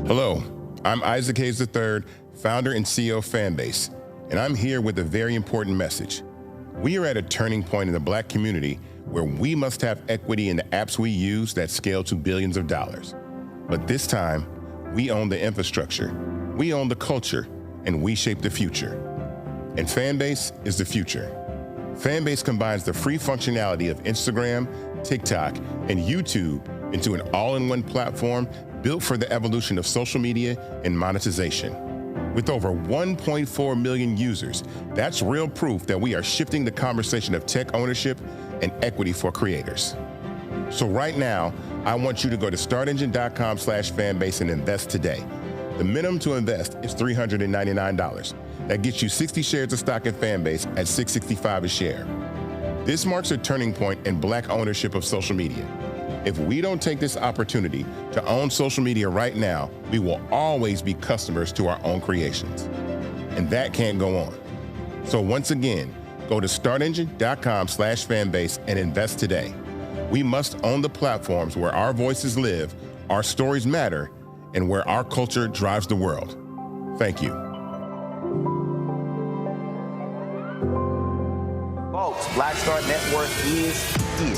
Hello, I'm Isaac Hayes III, founder and CEO of Fanbase, and I'm here with a very important message. We are at a turning point in the Black community where we must have equity in the apps we use that scale to billions of dollars. But this time, we own the infrastructure, we own the culture, and we shape the future. And Fanbase is the future. Fanbase combines the free functionality of Instagram, TikTok, and YouTube into an all-in-one platform built for the evolution of social media and monetization. With over 1.4 million users, that's real proof that we are shifting the conversation of tech ownership and equity for creators. So right now, I want you to go to startengine.com/fanbase and invest today. The minimum to invest is $399. That gets you 60 shares of stock in Fanbase at $665 a share. This marks a turning point in Black ownership of social media. If we don't take this opportunity to own social media right now, we will always be customers to our own creations. And that can't go on. So once again, go to startengine.com/fanbase and invest today. We must own the platforms where our voices live, our stories matter, and where our culture drives the world. Thank you. Folks, Black Star Network is here.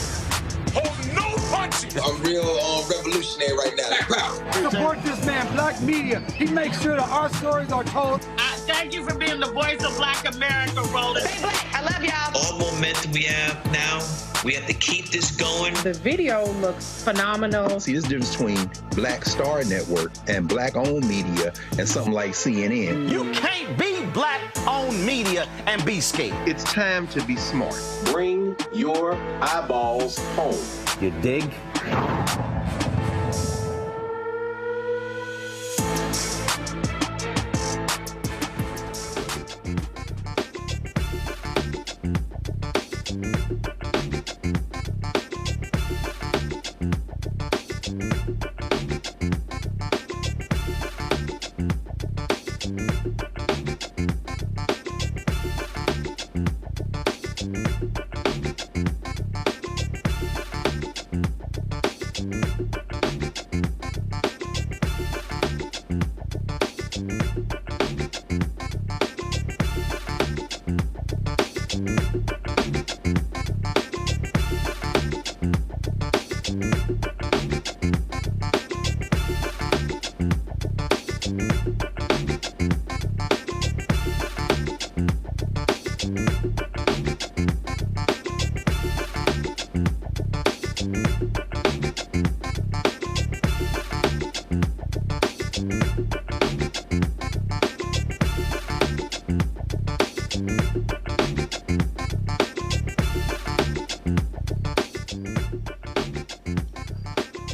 Hold no punches! I'm real revolutionary right now. Black power. Support this man, Black media. He makes sure that our stories are told. Thank you for being the voice of Black America, Roland. Stay black. I love y'all. All momentum we have now We have to keep this going. The video looks phenomenal. See, this difference between Black Star Network and Black-owned media and something like CNN. You can't be Black-owned media and be scared. It's time to be smart. Bring your eyeballs home. You dig?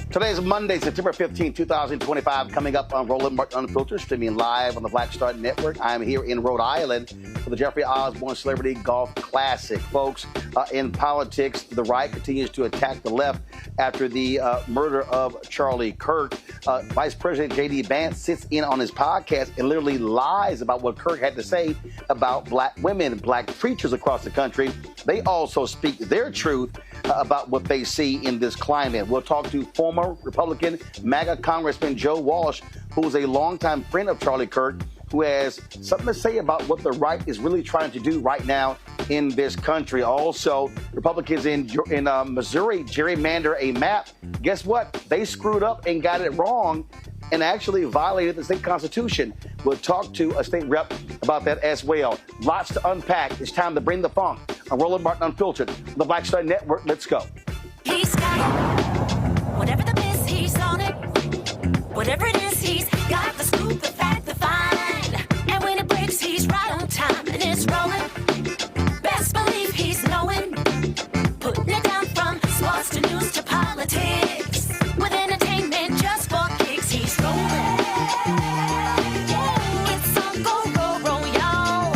Today is Monday, September 15, 2025, coming up on Roland Unfiltered, streaming live on the Black Star Network. I'm here in Rhode Island for the Jeffrey Osborne Celebrity Golf Classic. Folks, in politics, the right continues to attack the left after the murder of Charlie Kirk. Vice President J.D. Vance sits in on his podcast and literally lies about what Kirk had to say about black women, black preachers across the country. They also speak their truth about what they see in this climate. We'll talk to former Republican MAGA Congressman Joe Walsh, who is a longtime friend of Charlie Kirk, who has something to say about what the right is really trying to do right now in this country. Also, Republicans in Missouri gerrymander a map. Guess what? They screwed up and got it wrong and actually violated the state constitution. We'll talk to a state rep about that as well. Lots to unpack. It's time to bring the funk on Roland Martin Unfiltered, the Black Star Network. Let's go. He's got it. Whatever the miss, he's on it. Whatever it is, he's got the scoop, the fact, the find. And when it breaks, he's right on time and it's rolling. Best believe he's knowing. Putting it down from sports to news to politics. With entertainment just for kicks, he's rolling. It's on go, roll, roll, y'all.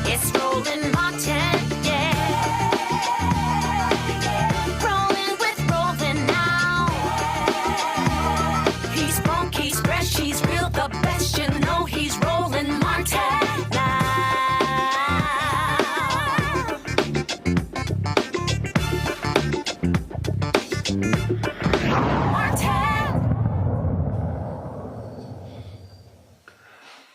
It's Roland Martin, yeah. Rolling with Roland now. He's funk, he's fresh, he's real, the best, you know he's Roland Martin now.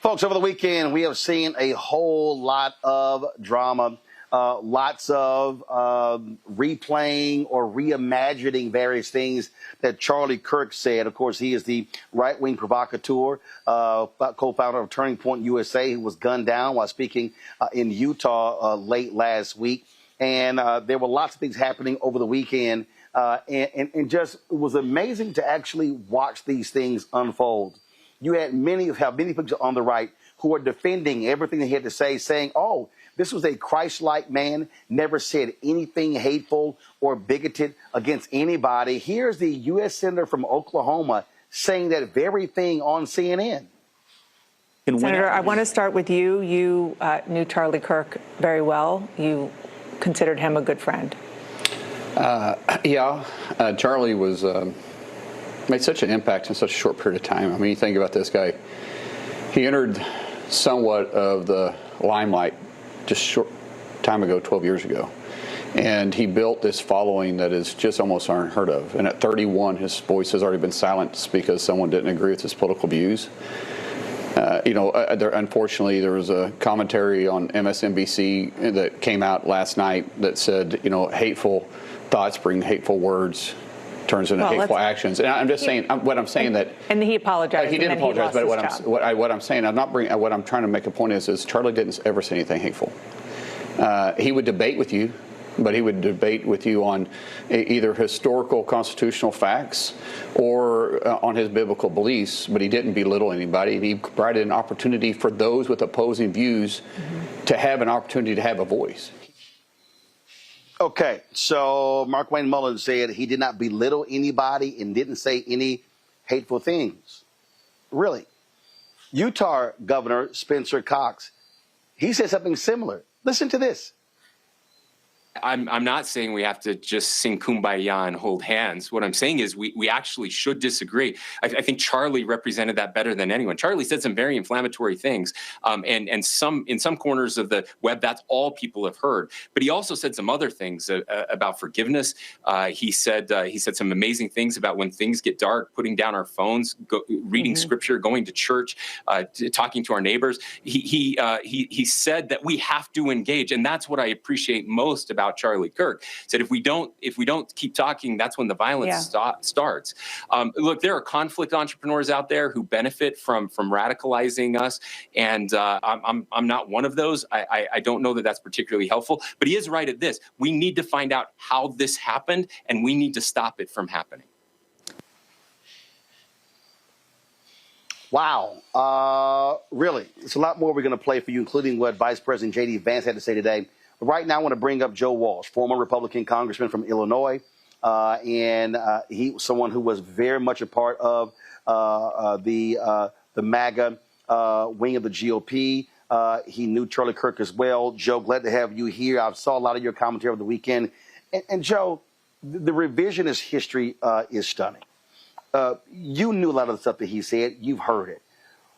Folks, over the weekend, we have seen a whole lot of drama, lots of replaying or reimagining various things that Charlie Kirk said. Of course, he is the right-wing provocateur, co-founder of Turning Point USA, who was gunned down while speaking in Utah late last week. And there were lots of things happening over the weekend, and just it was amazing to actually watch these things unfold. You had many people on the right who are defending everything they had to say, saying, oh, this was a Christ-like man, never said anything hateful or bigoted against anybody. Here's the U.S. Senator from Oklahoma saying that very thing on CNN. Senator, I want to start with you. You knew Charlie Kirk very well. You considered him a good friend. Charlie was made such an impact in such a short period of time. I mean, you think about this guy. He entered somewhat of the limelight just short time ago, 12 years ago. And he built this following that is just almost unheard of. And at 31, his voice has already been silenced because someone didn't agree with his political views. Unfortunately, there was a commentary on MSNBC that came out last night that said, hateful thoughts bring hateful words, turns into hateful actions. And I'm just saying, what I'm saying that... And he apologized. He did apologize, but what I'm trying to make a point is Charlie didn't ever say anything hateful. He would debate with you, but he would debate with you on either historical constitutional facts or on his biblical beliefs, but he didn't belittle anybody. He provided an opportunity for those with opposing views to have an opportunity to have a voice. Okay, so Mark Wayne Mullin said he did not belittle anybody and didn't say any hateful things. Really? Utah Governor Spencer Cox, he said something similar. Listen to this. I'm not saying we have to just sing Kumbaya and hold hands. What I'm saying is we actually should disagree. I think Charlie represented that better than anyone. Charlie said some very inflammatory things, and in some corners of the web, that's all people have heard. But he also said some other things about forgiveness. He said some amazing things about when things get dark, putting down our phones, reading scripture, going to church, talking to our neighbors. He said that we have to engage, and that's what I appreciate most about Charlie Kirk. Said if we don't keep talking, that's when the violence starts. Look, there are conflict entrepreneurs out there who benefit from radicalizing us, and I'm not one of those. I don't know that that's particularly helpful, but he is right at this. We need to find out how this happened, and we need to stop it from happening. Wow. Really, it's a lot more we're going to play for you, including what Vice President J.D. Vance had to say today. But right now, I want to bring up Joe Walsh, former Republican congressman from Illinois, and he was someone who was very much a part of the MAGA wing of the GOP. He knew Charlie Kirk as well. Joe, glad to have you here. I saw a lot of your commentary over the weekend. And Joe, the revisionist history is stunning. You knew a lot of the stuff that he said. You've heard it.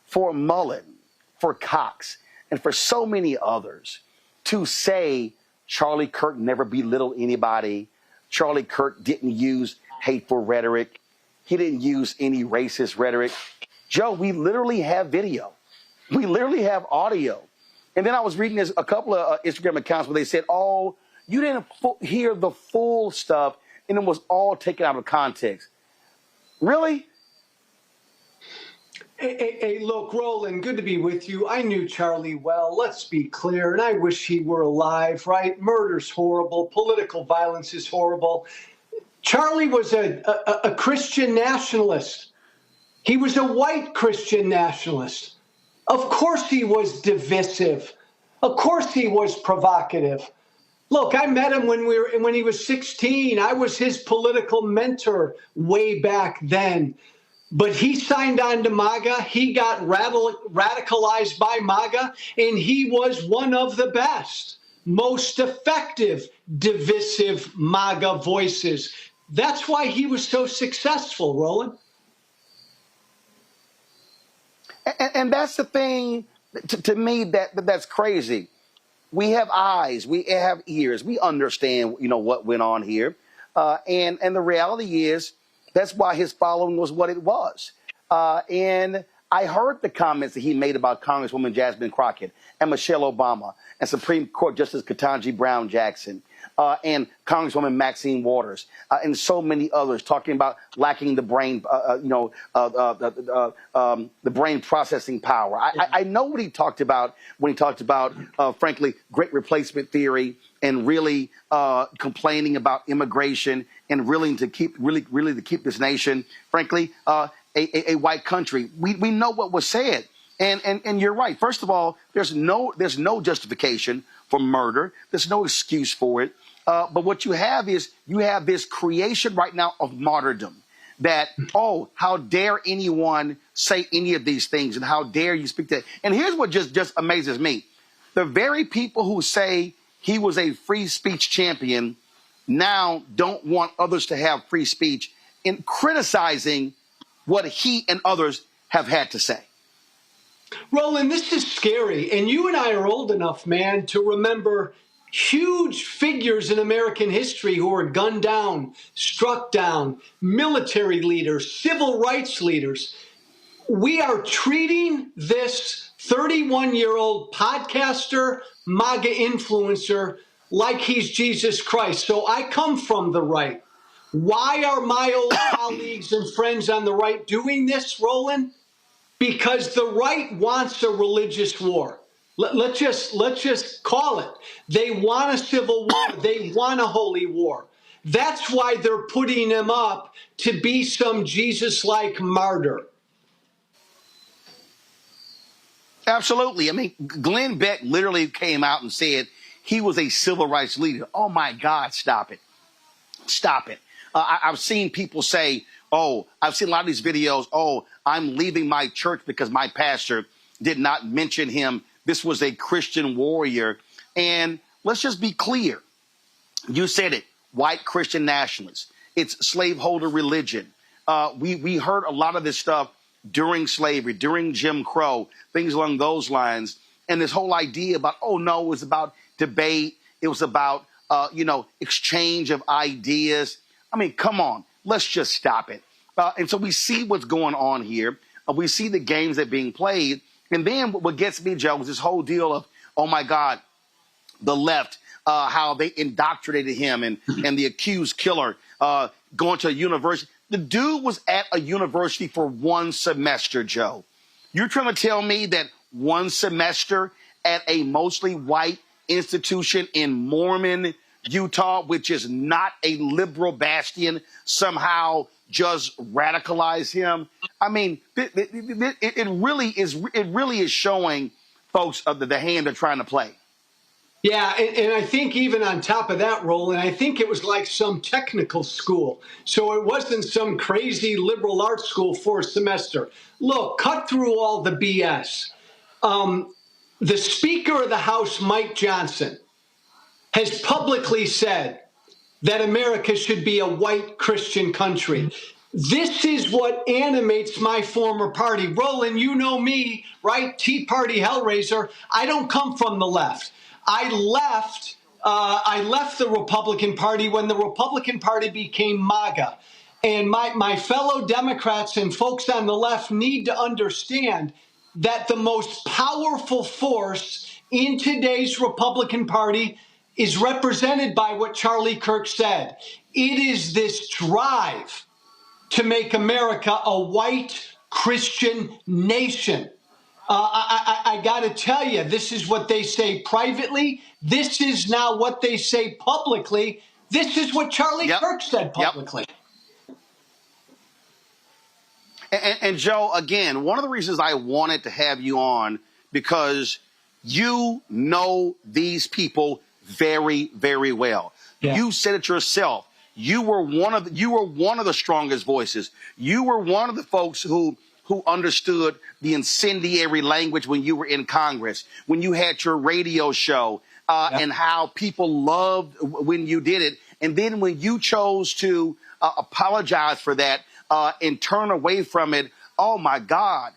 For Mullen, for Cox, and for so many others, to say Charlie Kirk never belittled anybody, Charlie Kirk didn't use hateful rhetoric, he didn't use any racist rhetoric. Joe, we literally have video. We literally have audio. And then I was reading a couple of Instagram accounts where they said, oh, you didn't hear the full stuff, and it was all taken out of context. Really? Hey, look, Roland, good to be with you. I knew Charlie well. Let's be clear, and I wish he were alive, right? Murder's horrible. Political violence is horrible. Charlie was a Christian nationalist. He was a white Christian nationalist. Of course he was divisive. Of course he was provocative. Look, I met him when he was 16. I was his political mentor way back then. But he signed on to MAGA. He got radicalized by MAGA, and he was one of the best, most effective, divisive MAGA voices. That's why he was so successful, Roland. And that's the thing, to me, that's crazy. We have eyes, we have ears, we understand, what went on here. And the reality is, that's why his following was what it was. And I heard the comments that he made about Congresswoman Jasmine Crockett and Michelle Obama and Supreme Court Justice Ketanji Brown Jackson and Congresswoman Maxine Waters and so many others, talking about lacking the brain, the brain processing power. I know what he talked about when he talked about, frankly, great replacement theory and really complaining about immigration and really to keep this nation, frankly, a white country. We know what was said, and you're right. First of all, there's no justification for murder. There's no excuse for it. But what you have is this creation right now of martyrdom. That, oh, how dare anyone say any of these things, and how dare you speak that? And here's what just amazes me: the very people who say he was a free speech champion now don't want others to have free speech in criticizing what he and others have had to say. Roland, this is scary. And you and I are old enough, man, to remember huge figures in American history who were gunned down, struck down, military leaders, civil rights leaders. We are treating this 31-year-old podcaster, MAGA influencer, like he's Jesus Christ. So I come from the right. Why are my old colleagues and friends on the right doing this, Roland? Because the right wants a religious war. Let's just call it. They want a civil war. They want a holy war. That's why they're putting him up to be some Jesus-like martyr. Absolutely. I mean, Glenn Beck literally came out and said he was a civil rights leader. Oh, my God, stop it. Stop it. I've seen people say, I've seen a lot of these videos, I'm leaving my church because my pastor did not mention him. This was a Christian warrior. And let's just be clear. You said it, white Christian nationalists. It's slaveholder religion. We heard a lot of this stuff during slavery, during Jim Crow, things along those lines. And this whole idea about, it was about debate. It was about, exchange of ideas. I mean, come on, let's just stop it. And so we see what's going on here. We see the games that are being played. And then what gets me, Joe, is this whole deal of, oh, my God, the left, how they indoctrinated him and the accused killer going to a university. The dude was at a university for one semester, Joe. You're trying to tell me that one semester at a mostly white institution in Mormon, Utah, which is not a liberal bastion, somehow just radicalize him? I mean, it really is showing folks of the hand they're trying to play. Yeah, and I think even on top of that, Roland, I think it was like some technical school. So it wasn't some crazy liberal arts school for a semester. Look, cut through all the BS. The Speaker of the House, Mike Johnson, has publicly said that America should be a white Christian country. This is what animates my former party. Roland, you know me, right? Tea Party Hellraiser. I don't come from the left. I left the Republican Party when the Republican Party became MAGA. And my fellow Democrats and folks on the left need to understand that the most powerful force in today's Republican Party is represented by what Charlie Kirk said. It is this drive to make America a white Christian nation. I got to tell you, this is what they say privately. This is now what they say publicly. This is what Charlie Kirk said publicly. And Joe, again, one of the reasons I wanted to have you on, because you know these people very, very well. Yeah. You said it yourself. You were one of the strongest voices. You were one of the folks who understood the incendiary language when you were in Congress, when you had your radio show, and how people loved when you did it. And then when you chose to apologize for that and turn away from it, oh, my God,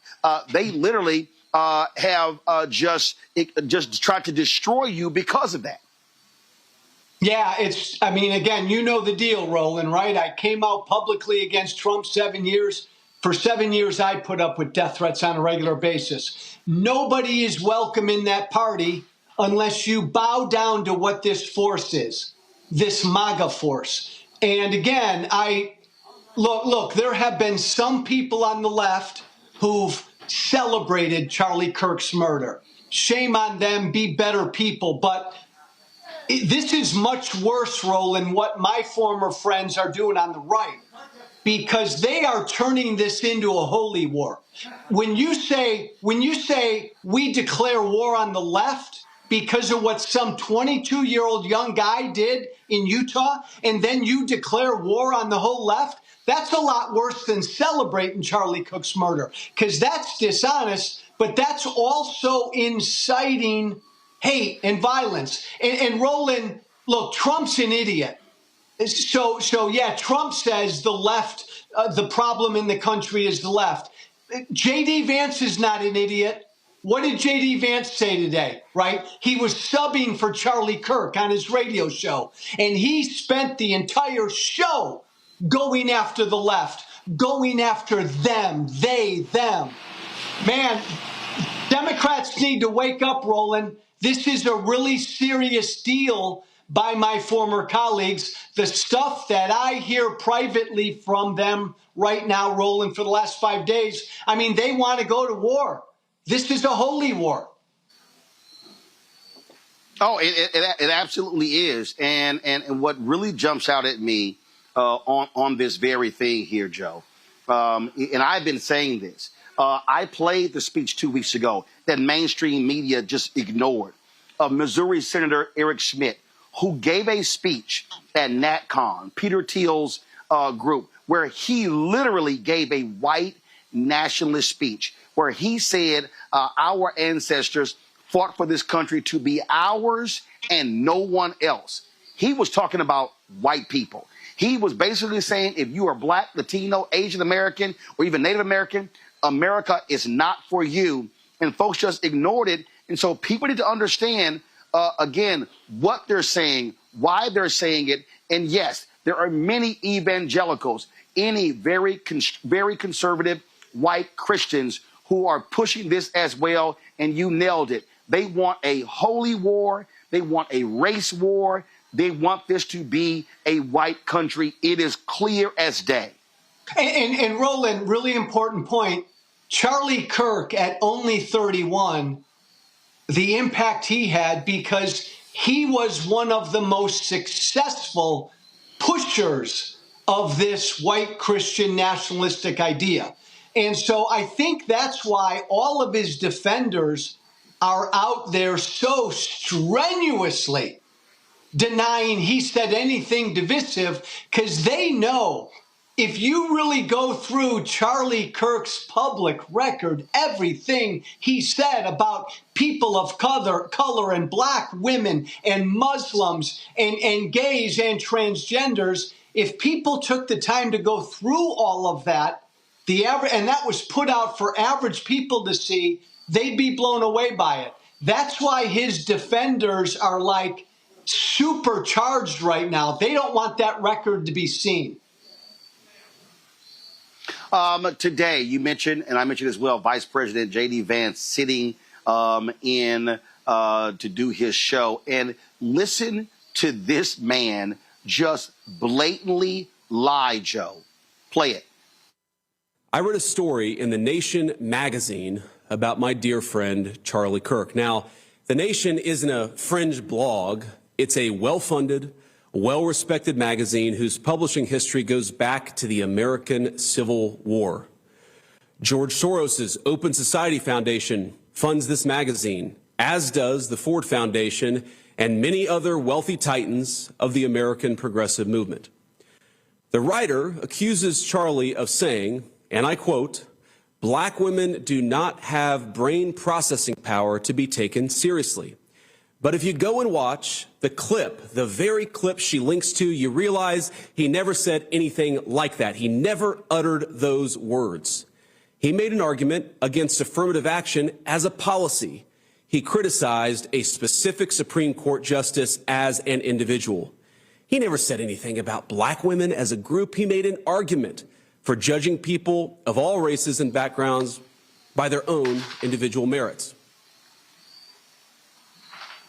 they literally have just tried to destroy you because of that. Yeah, again, you know the deal, Roland, right? I came out publicly against Trump 7 years. For 7 years, I put up with death threats on a regular basis. Nobody is welcome in that party unless you bow down to what this force is, this MAGA force. And again, look, there have been some people on the left who've celebrated Charlie Kirk's murder. Shame on them, be better people. But this is much worse, Roland, what my former friends are doing on the right, because they are turning this into a holy war. When you say we declare war on the left because of what some 22-year-old young guy did in Utah, and then you declare war on the whole left, that's a lot worse than celebrating Charlie Kirk's murder, because that's dishonest, but that's also inciting hate and violence. And Roland, look, Trump's an idiot. So yeah, Trump says the left, the problem in the country is the left. J.D. Vance is not an idiot. What did J.D. Vance say today, right? He was subbing for Charlie Kirk on his radio show, and he spent the entire show going after the left, going after them, they, them. Man, Democrats need to wake up, Roland. This is a really serious deal by my former colleagues. The stuff that I hear privately from them right now, Roland, for the last 5 days, I mean, they want to go to war. This is a holy war. Oh, it absolutely is. And what really jumps out at me on this very thing here, Joe, and I've been saying this, I played the speech 2 weeks ago that mainstream media just ignored, of Missouri Senator Eric Schmidt, who gave a speech at NatCon, Peter Thiel's group, where he literally gave a white nationalist speech, where he said our ancestors fought for this country to be ours and no one else. He was talking about white people. He was basically saying if you are Black, Latino, Asian American, or even Native American, America is not for you. And folks just ignored it. And so people need to understand, again, what they're saying, why they're saying it. And yes, there are many evangelicals, any very conservative white Christians who are pushing this as well. And you nailed it. They want a holy war. They want a race war. They want this to be a white country. It is clear as day. And Roland, really important point. Charlie Kirk at only 31, the impact he had because he was one of the most successful pushers of this white Christian nationalistic idea. And so I think that's why all of his defenders are out there so strenuously denying he said anything divisive, because they know if you really go through Charlie Kirk's public record, everything he said about people of color and Black women and Muslims and gays and transgenders, if people took the time to go through all of that, and that was put out for average people to see, they'd be blown away by it. That's why his defenders are like supercharged right now. They don't want that record to be seen. Today, you mentioned, and I mentioned as well, Vice President J.D. Vance sitting in to do his show. And listen to this man just blatantly lie, Joe. Play it. I read a story in The Nation magazine about my dear friend Charlie Kirk. Now, The Nation isn't a fringe blog. It's a well-funded, well-respected magazine whose publishing history goes back to the American Civil War. George Soros's Open Society Foundation funds this magazine, as does the Ford Foundation and many other wealthy titans of the American progressive movement. The writer accuses Charlie of saying, and I quote, "Black women do not have brain processing power to be taken seriously." But if you go and watch the clip, the very clip she links to, you realize he never said anything like that. He never uttered those words. He made an argument against affirmative action as a policy. He criticized a specific Supreme Court justice as an individual. He never said anything about Black women as a group. He made an argument for judging people of all races and backgrounds by their own individual merits.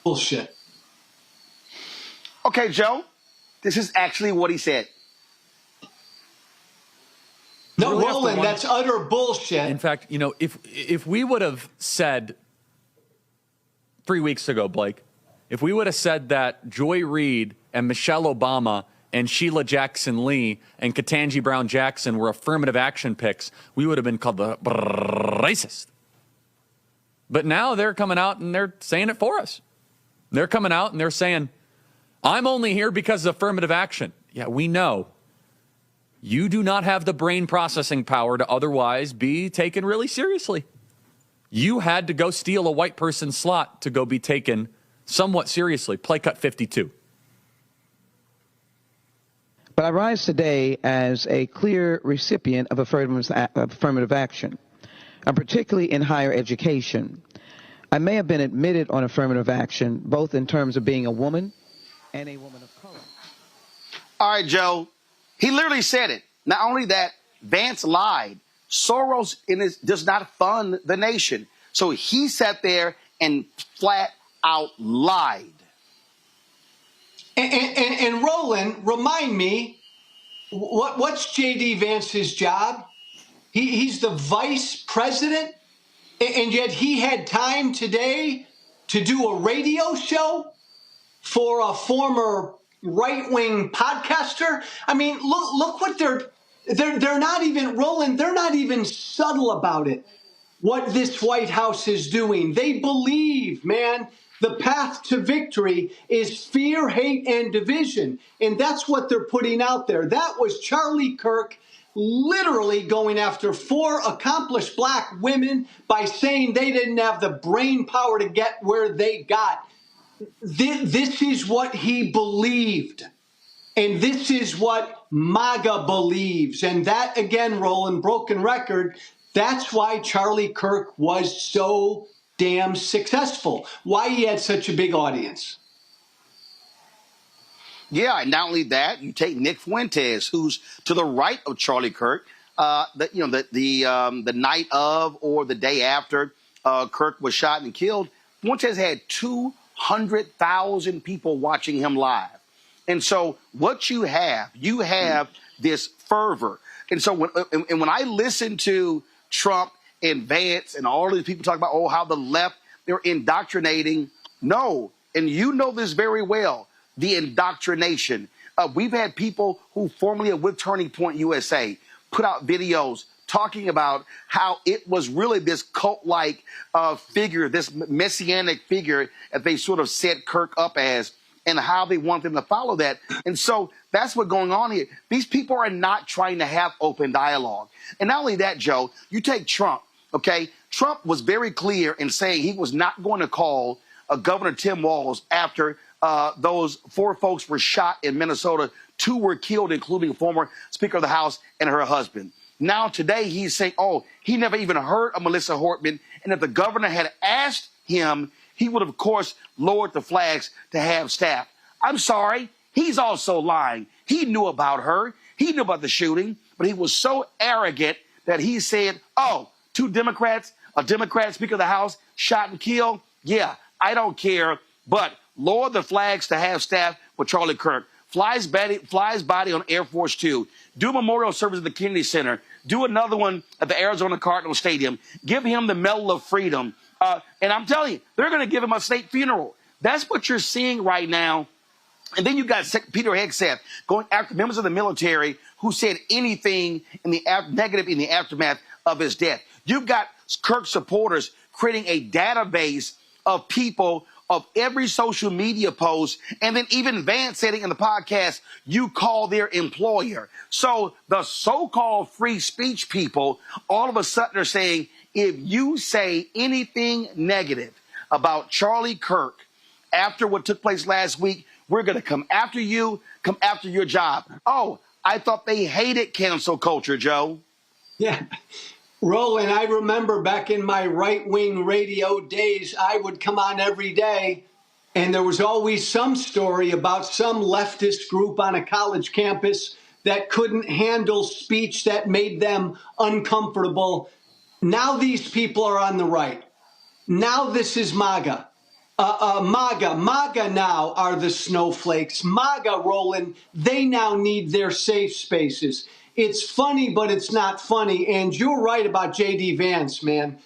Bullshit. Okay, Joe, this is actually what he said. No, Roland, that's utter bullshit. In fact, you know, if we would have said 3 weeks ago, Blake, if we would have said that Joy Reid and Michelle Obama and Sheila Jackson Lee and Ketanji Brown Jackson were affirmative action picks, we would have been called the racist. But now they're coming out and they're saying it for us. They're coming out and they're saying, I'm only here because of affirmative action. Yeah, we know. You do not have the brain processing power to otherwise be taken really seriously. You had to go steal a white person's slot to go be taken somewhat seriously. Play cut 52. But I rise today as a clear recipient of affirmative action, particularly in higher education. I may have been admitted on affirmative action, both in terms of being a woman and a woman of color. All right, Joe. He literally said it. Not only that, Vance lied. Soros does not fund the nation. So he sat there and flat out lied. And Roland, remind me, what's J.D. Vance's job? He's the vice president, and yet he had time today to do a radio show for a former right-wing podcaster. I mean, look what they're not even, Roland, they're not even subtle about it, what this White House is doing. They believe, man, the path to victory is fear, hate, and division. And that's what they're putting out there. That was Charlie Kirk literally going after 4 accomplished black women by saying they didn't have the brain power to get where they got. This is what he believed. And this is what MAGA believes. And that, again, Roland, broken record, that's why Charlie Kirk was so damn successful, why he had such a big audience. Yeah, and not only that, you take Nick Fuentes, who's to the right of Charlie Kirk. The night of or the day after Kirk was shot and killed, Fuentes had 200,000 people watching him live. And so what you have this fervor. And so when I listen to Trump and Vance and all these people talk about, oh, how the left, they're indoctrinating. No, and you know this very well, the indoctrination. We've had people who formerly with Turning Point USA put out videos talking about how it was really this cult-like figure, this messianic figure that they sort of set Kirk up as, and how they want them to follow that. And so that's what's going on here. These people are not trying to have open dialogue. And not only that, Joe, you take Trump, okay? Trump was very clear in saying he was not going to call Governor Tim Walz after those 4 folks were shot in Minnesota. 2 were killed, including former Speaker of the House and her husband. Now today he's saying, oh, he never even heard of Melissa Hortman. And if the governor had asked him, he would, of course, lowered the flags to have staff. I'm sorry. He's also lying. He knew about her. He knew about the shooting, but he was so arrogant that he said, oh, 2 Democrats, a Democrat Speaker of the House shot and killed. Yeah, I don't care, but lower the flags to have staff with Charlie Kirk. Flies body on Air Force 2. Do a memorial service at the Kennedy Center. Do another one at the Arizona Cardinal Stadium. Give him the Medal of Freedom. And I'm telling you, they're going to give him a state funeral. That's what you're seeing right now. And then you got Peter Hegseth going after members of the military who said anything in the negative in the aftermath of his death. You've got Kirk supporters creating a database of people of every social media post, and then even Vance said it in the podcast, you call their employer. So the so-called free speech people all of a sudden are saying, if you say anything negative about Charlie Kirk after what took place last week, we're going to come after you, come after your job. Oh, I thought they hated cancel culture, Joe. Yeah. Roland, I remember back in my right-wing radio days, I would come on every day, and there was always some story about some leftist group on a college campus that couldn't handle speech that made them uncomfortable. Now these people are on the right. Now this is MAGA. MAGA now are the snowflakes. MAGA, Roland, they now need their safe spaces. It's funny, but it's not funny. And you're right about J.D. Vance, man.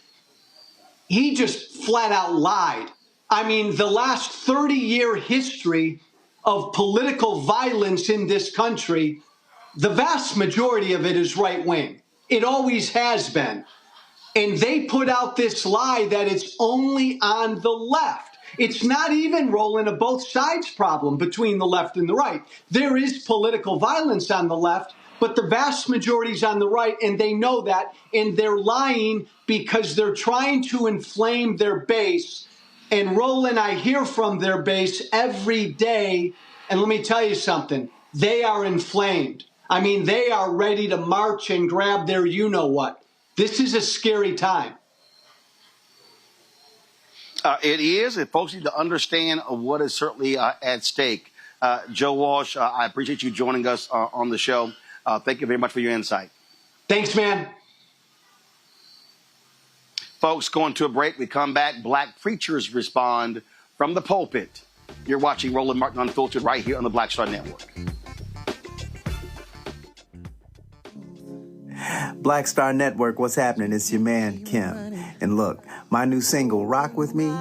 He just flat out lied. I mean, the last 30-year history of political violence in this country, the vast majority of it is right-wing. It always has been. And they put out this lie that it's only on the left. It's not even, Roland, a both sides problem between the left and the right. There is political violence on the left, but the vast majority is on the right, and they know that, and they're lying because they're trying to inflame their base. And Roland, I hear from their base every day, and let me tell you something, they are inflamed. I mean, they are ready to march and grab their you-know-what. This is a scary time. It is, and folks need to understand what is certainly at stake. Joe Walsh, I appreciate you joining us on the show. Thank you very much for your insight. Thanks, man. Folks, going to a break. We come back. Black preachers respond from the pulpit. You're watching Roland Martin Unfiltered right here on the Black Star Network. Black Star Network, what's happening? It's your man, Kim. And look, my new single, Rock With Me,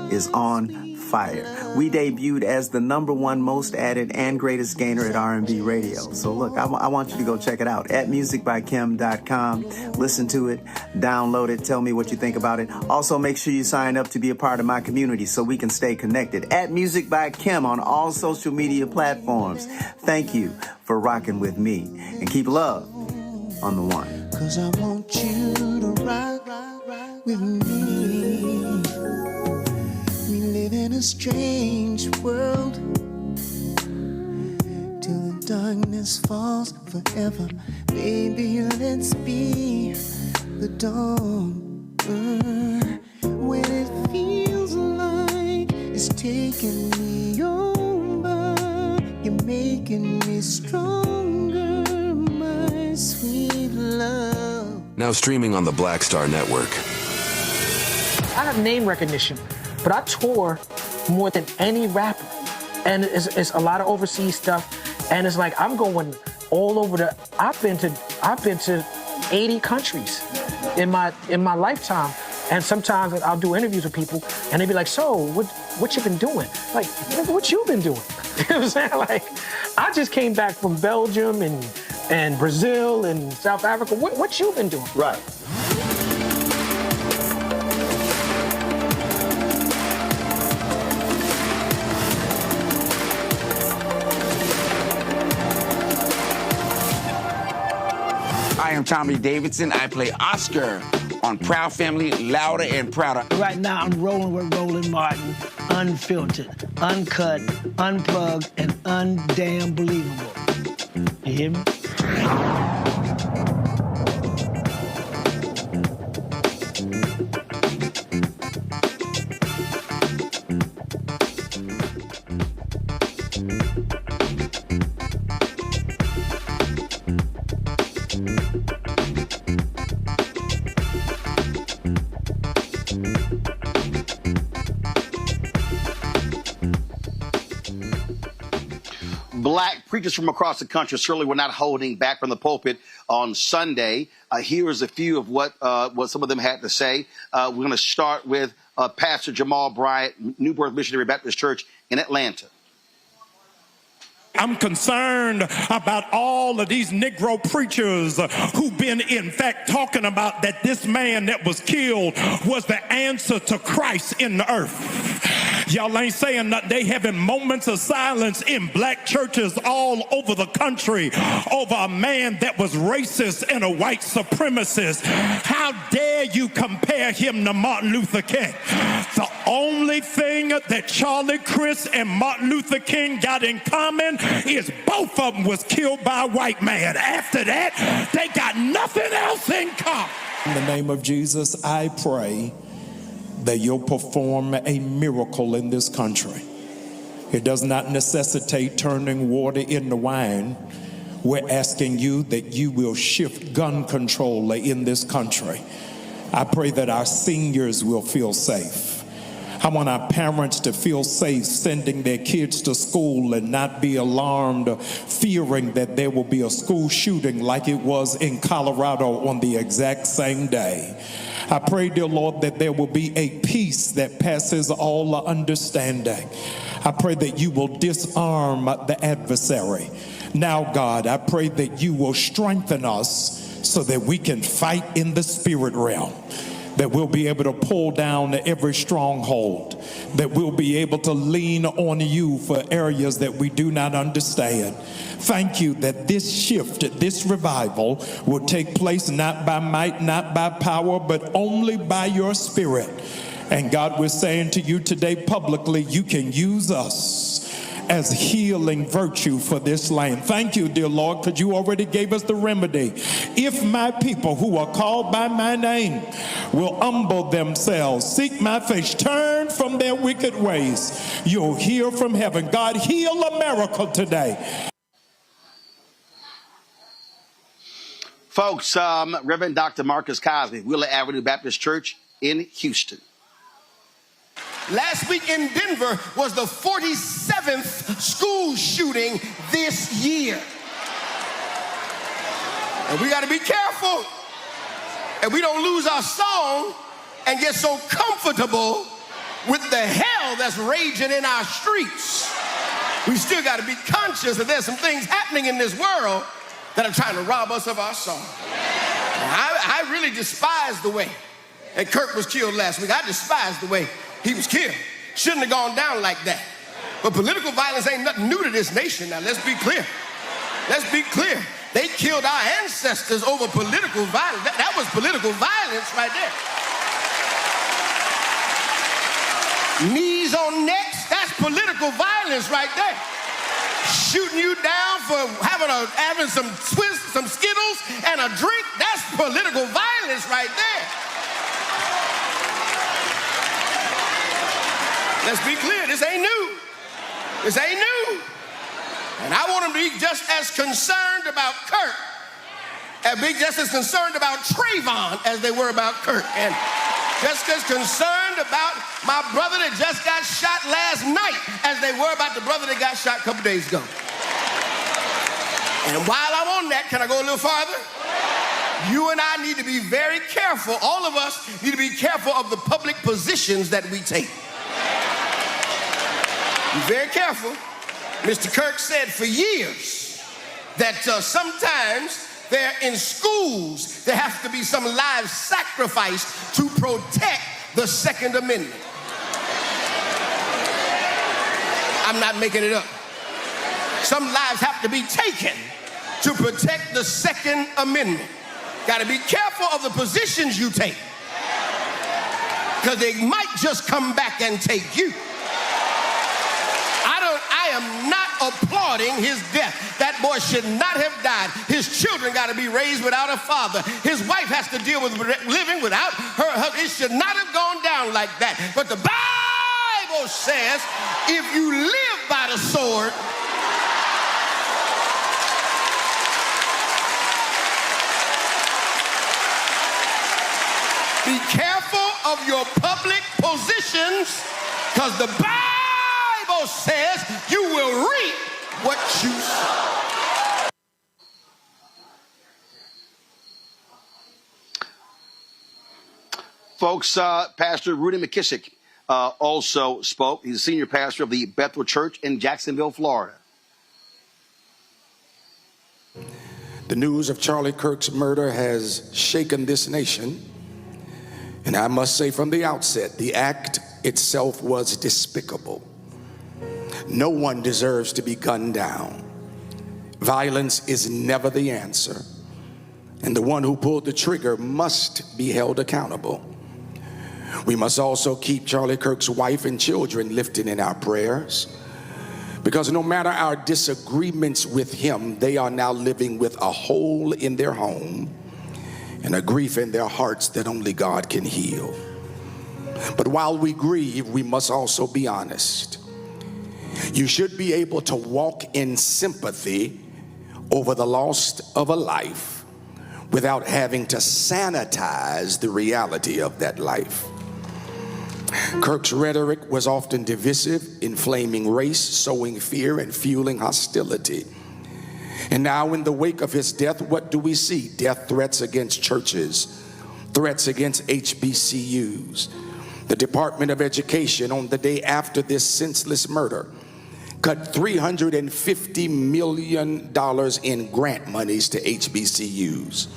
is on fire. We debuted as the #1 most added and greatest gainer at R&B radio. So look, I want you to go check it out at musicbykim.com. Listen to it, download it, tell me what you think about it. Also, make sure you sign up to be a part of my community so we can stay connected. At Music by Kim on all social media platforms. Thank you for rocking with me. And keep love on the one. 'Cause I want you to rock with me. We live in a strange world till the darkness falls forever. Baby, let's be the dawn. When it feels like it's taking me over, you're making me stronger, my sweet love. Now streaming on the Black Star Network. I have name recognition, but I tour more than any rapper. And it's a lot of overseas stuff. And it's like I'm going all over I've been to 80 countries in my lifetime. And sometimes I'll do interviews with people and they be like, so what you been doing? Like, what you been doing? You know what I'm saying? Like, I just came back from Belgium and Brazil and South Africa. What you been doing? Right. I am Tommy Davidson. I play Oscar on Proud Family, Louder and Prouder. Right now, I'm rolling with Roland Martin, unfiltered, uncut, unplugged, and undamn believable. You hear me? Black preachers from across the country certainly were not holding back from the pulpit on Sunday. Here's a few of what some of them had to say. We're going to start with Pastor Jamal Bryant, New Birth Missionary Baptist Church in Atlanta. I'm concerned about all of these Negro preachers who've been, in fact, talking about that this man that was killed was the answer to Christ in the earth. Y'all ain't saying nothing. They having moments of silence in black churches all over the country over a man that was racist and a white supremacist. How dare you compare him to Martin Luther King? The only thing that Charlie Chris and Martin Luther King got in common is both of them was killed by a white man. After that, they got nothing else in common. In the name of Jesus, I pray that you'll perform a miracle in this country. It does not necessitate turning water into wine. We're asking you that you will shift gun control in this country. I pray that our seniors will feel safe. I want our parents to feel safe sending their kids to school and not be alarmed, fearing that there will be a school shooting like it was in Colorado on the exact same day. I pray, dear Lord, that there will be a peace that passes all understanding. I pray that you will disarm the adversary. Now, God, I pray that you will strengthen us so that we can fight in the spirit realm, that we'll be able to pull down every stronghold, that we'll be able to lean on you for areas that we do not understand. Thank you that this shift, this revival will take place not by might, not by power, but only by your spirit. And God, we're saying to you today publicly, you can use us as healing virtue for this land. Thank you, dear Lord, because you already gave us the remedy. If my people who are called by my name will humble themselves, seek my face, turn from their wicked ways, you'll hear from heaven. God, heal America today. Folks, Reverend Dr. Marcus Cosby, Wheeler Avenue Baptist Church in Houston. Last week in Denver was the 47th school shooting this year. And we got to be careful and we don't lose our song and get so comfortable with the hell battle that's raging in our streets. We still got to be conscious that there's some things happening in this world that are trying to rob us of our song. I really despise the way that Kirk was killed last week. I despise the way he was killed. Shouldn't have gone down like that. But political violence ain't nothing new to this nation. Now, let's be clear. Let's be clear. They killed our ancestors over political violence. That was political violence right there. Knees on necks, that's political violence right there. Shooting you down for having some Skittles and a drink, that's political violence right there. Let's be clear, this ain't new. This ain't new. And I want them to be just as concerned about Kirk, and be just as concerned about Trayvon as they were about Kirk, and just as concerned about my brother that just got shot last night as they were about the brother that got shot a couple days ago. And while I'm on that, can I go a little farther? You and I need to be very careful. All of us need to be careful of the public positions that we take. Be very careful. Mr. Kirk said for years that sometimes there in schools there has to be some live sacrifice to protect the Second Amendment. I'm not making it up. Some lives have to be taken to protect the Second Amendment. Got to be careful of the positions you take, because they might just come back and take you. I am not applauding his death. That boy should not have died. His children got to be raised without a father. His wife has to deal with living without her husband. It should not have gone down like that. But the Bible says if you live by the sword, be careful of your public positions, because the Bible says you will reap what you sow. Folks, Pastor Rudy McKissick also spoke. He's a senior pastor of the Bethel Church in Jacksonville, Florida. The news of Charlie Kirk's murder has shaken this nation. And I must say from the outset, the act itself was despicable. No one deserves to be gunned down. Violence is never the answer, and the one who pulled the trigger must be held accountable. We must also keep Charlie Kirk's wife and children lifted in our prayers, because no matter our disagreements with him, they are now living with a hole in their home and a grief in their hearts that only God can heal. But while we grieve, we must also be honest. You should be able to walk in sympathy over the loss of a life without having to sanitize the reality of that life. Kirk's rhetoric was often divisive, inflaming race, sowing fear, and fueling hostility. And now in the wake of his death, what do we see? Death threats against churches, threats against HBCUs. The Department of Education, on the day after this senseless murder, cut $350 million in grant monies to HBCUs.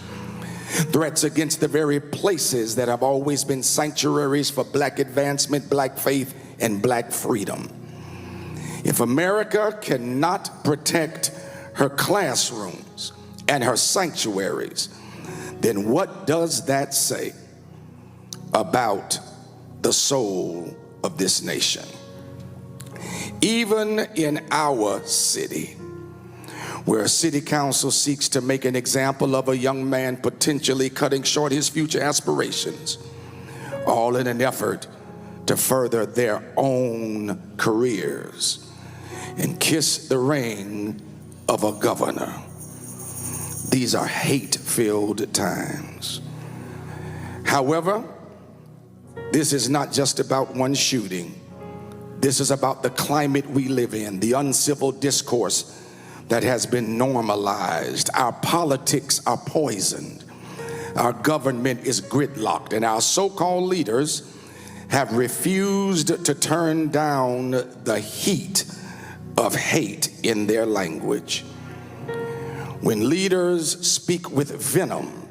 Threats against the very places that have always been sanctuaries for black advancement, black faith, and black freedom. If America cannot protect her classrooms and her sanctuaries, then what does that say about the soul of this nation? Even in our city, where a city council seeks to make an example of a young man potentially cutting short his future aspirations, all in an effort to further their own careers and kiss the ring of a governor. These are hate-filled times. However, this is not just about one shooting. This is about the climate we live in, the uncivil discourse that has been normalized. Our politics are poisoned. Our government is gridlocked, and our so-called leaders have refused to turn down the heat of hate in their language. When leaders speak with venom,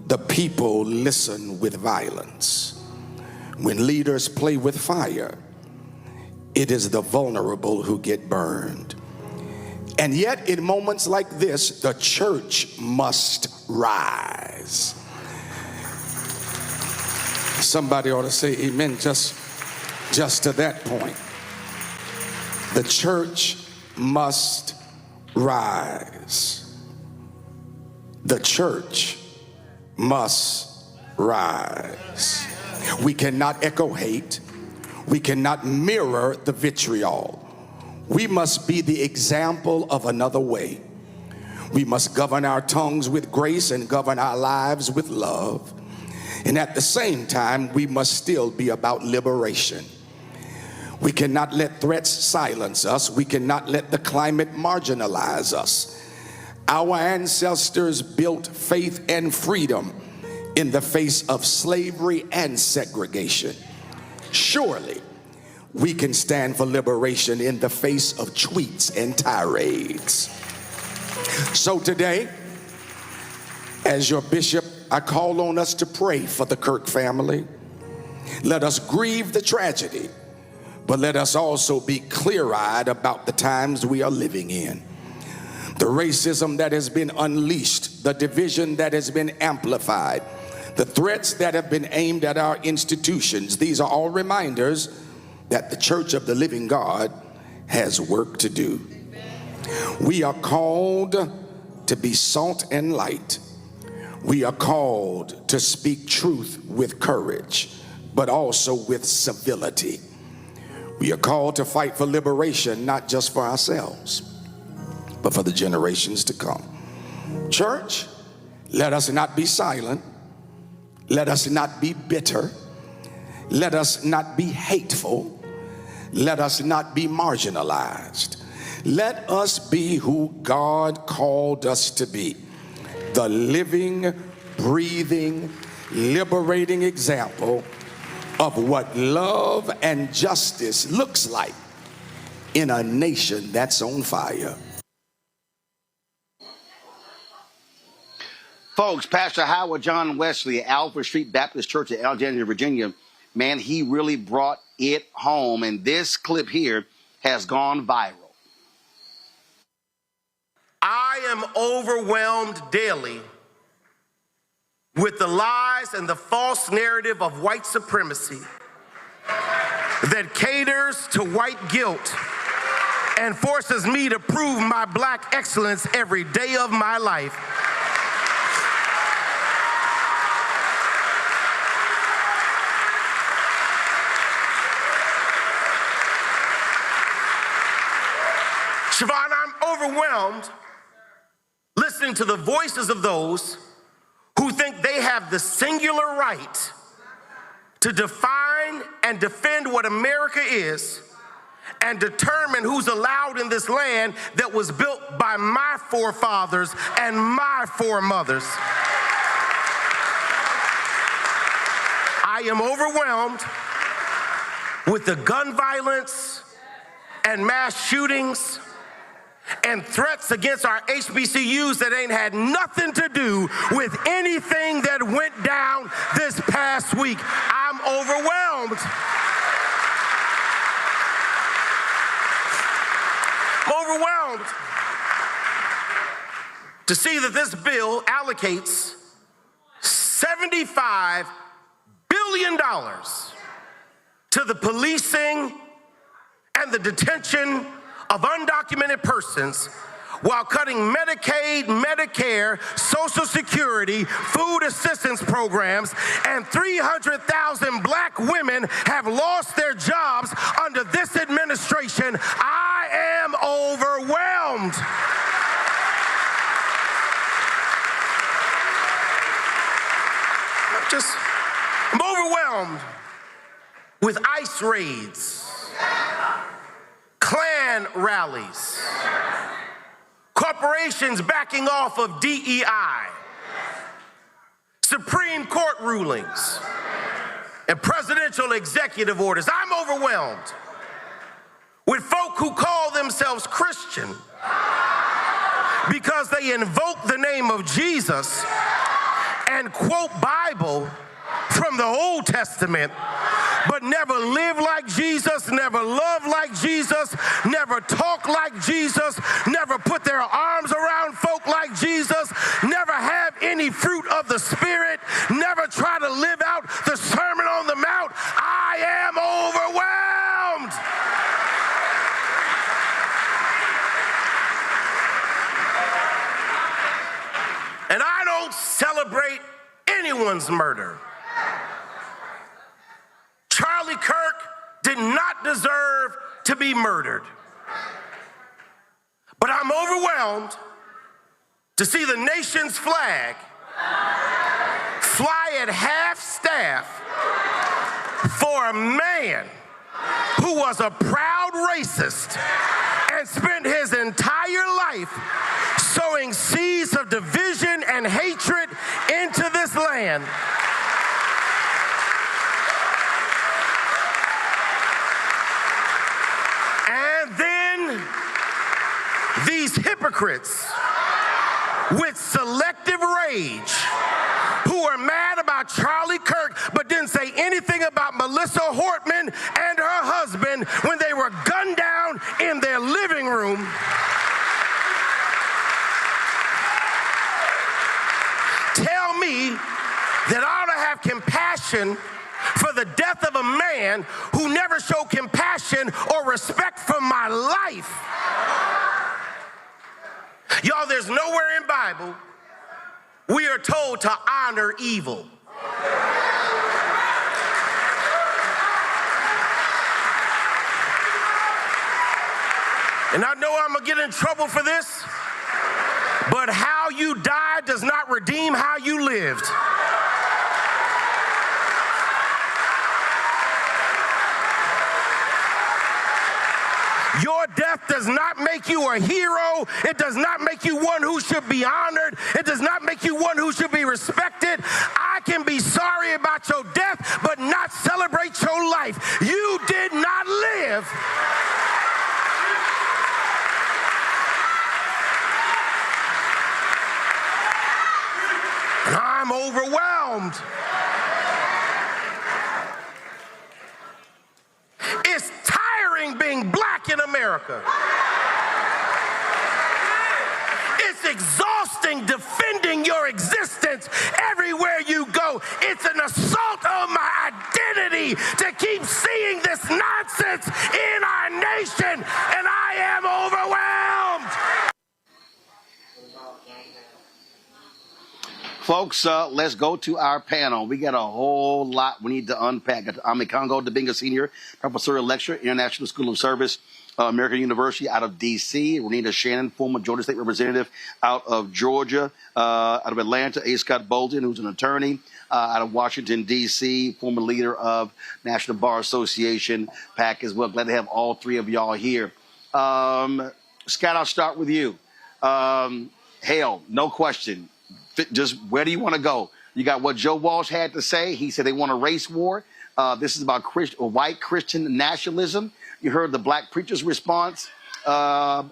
the people listen with violence. When leaders play with fire, it is the vulnerable who get burned. And yet, in moments like this, the church must rise. Somebody ought to say amen just to that point. The church must rise. The church must rise. We cannot echo hate. We cannot mirror the vitriol. We must be the example of another way. We must govern our tongues with grace and govern our lives with love. And at the same time, we must still be about liberation. We cannot let threats silence us. We cannot let the climate marginalize us. Our ancestors built faith and freedom in the face of slavery and segregation. Surely, we can stand for liberation in the face of tweets and tirades. So today, as your bishop, I call on us to pray for the Kirk family. Let us grieve the tragedy, but let us also be clear-eyed about the times we are living in. The racism that has been unleashed, the division that has been amplified, the threats that have been aimed at our institutions, these are all reminders that the Church of the Living God has work to do. We are called to be salt and light. We are called to speak truth with courage, but also with civility. We are called to fight for liberation, not just for ourselves, but for the generations to come. Church, let us not be silent. Let us not be bitter. Let us not be hateful. Let us not be marginalized. Let us be who God called us to be. The living, breathing, liberating example of what love and justice looks like in a nation that's on fire. Folks, Pastor Howard John Wesley, Alfred Street Baptist Church in Alexandria, Virginia, man, he really brought it home. And this clip here has gone viral. I am overwhelmed daily with the lies and the false narrative of white supremacy that caters to white guilt and forces me to prove my black excellence every day of my life. Siobhan, I'm overwhelmed listening to the voices of those who think they have the singular right to define and defend what America is and determine who's allowed in this land that was built by my forefathers and my foremothers. I am overwhelmed with the gun violence and mass shootings and threats against our HBCUs that ain't had nothing to do with anything that went down this past week. I'm overwhelmed. I'm overwhelmed to see that this bill allocates $75 billion to the policing and the detention of undocumented persons while cutting Medicaid, Medicare, Social Security, food assistance programs, and 300,000 black women have lost their jobs under this administration. I am overwhelmed. I'm overwhelmed with ICE raids, Klan rallies, corporations backing off of DEI, Supreme Court rulings, and presidential executive orders. I'm overwhelmed with folk who call themselves Christian because they invoke the name of Jesus and quote Bible from the Old Testament, but never live like Jesus, never love like Jesus, never talk like Jesus, never put their arms around folk like Jesus, never have any fruit of the Spirit, never try to live out the Sermon on the Mount. I am overwhelmed. And I don't celebrate anyone's murder. Charlie Kirk did not deserve to be murdered. But I'm overwhelmed to see the nation's flag fly at half-staff for a man who was a proud racist and spent his entire life sowing seeds of division and hatred into this land. And then these hypocrites with selective rage who are mad about Charlie Kirk but didn't say anything about Melissa Hortman and her husband when they were gunned down in their living room. Tell me that I ought to have compassion for the death of a man who never showed compassion or respect for my life. Y'all, there's nowhere in Bible we are told to honor evil. And I know I'm gonna get in trouble for this, but how you died does not redeem how you lived. Your death does not make you a hero. It does not make you one who should be honored. It does not make you one who should be respected. I can be sorry about your death, but not celebrate your life. You did not live. And I'm overwhelmed. It's tiring being black in America. It's exhausting defending your existence everywhere you go. It's an assault on my identity to keep seeing this nonsense in our nation, and I am overwhelmed. Folks, let's go to our panel. We got a whole lot we need to unpack. I'm Congo Debinga Senior, professorial lecturer, International School of Service, American University out of D.C. Renita Shannon, former Georgia State Representative out of Georgia, out of Atlanta, A. Scott Bolton, who's an attorney out of Washington, D.C., former leader of National Bar Association, PAC as well. Glad to have all three of y'all here. Scott, I'll start with you. Hale, no question. Just where do you want to go? You got what Joe Walsh had to say. He said they want a race war. This is about white Christian nationalism. You heard the black preacher's response. We'll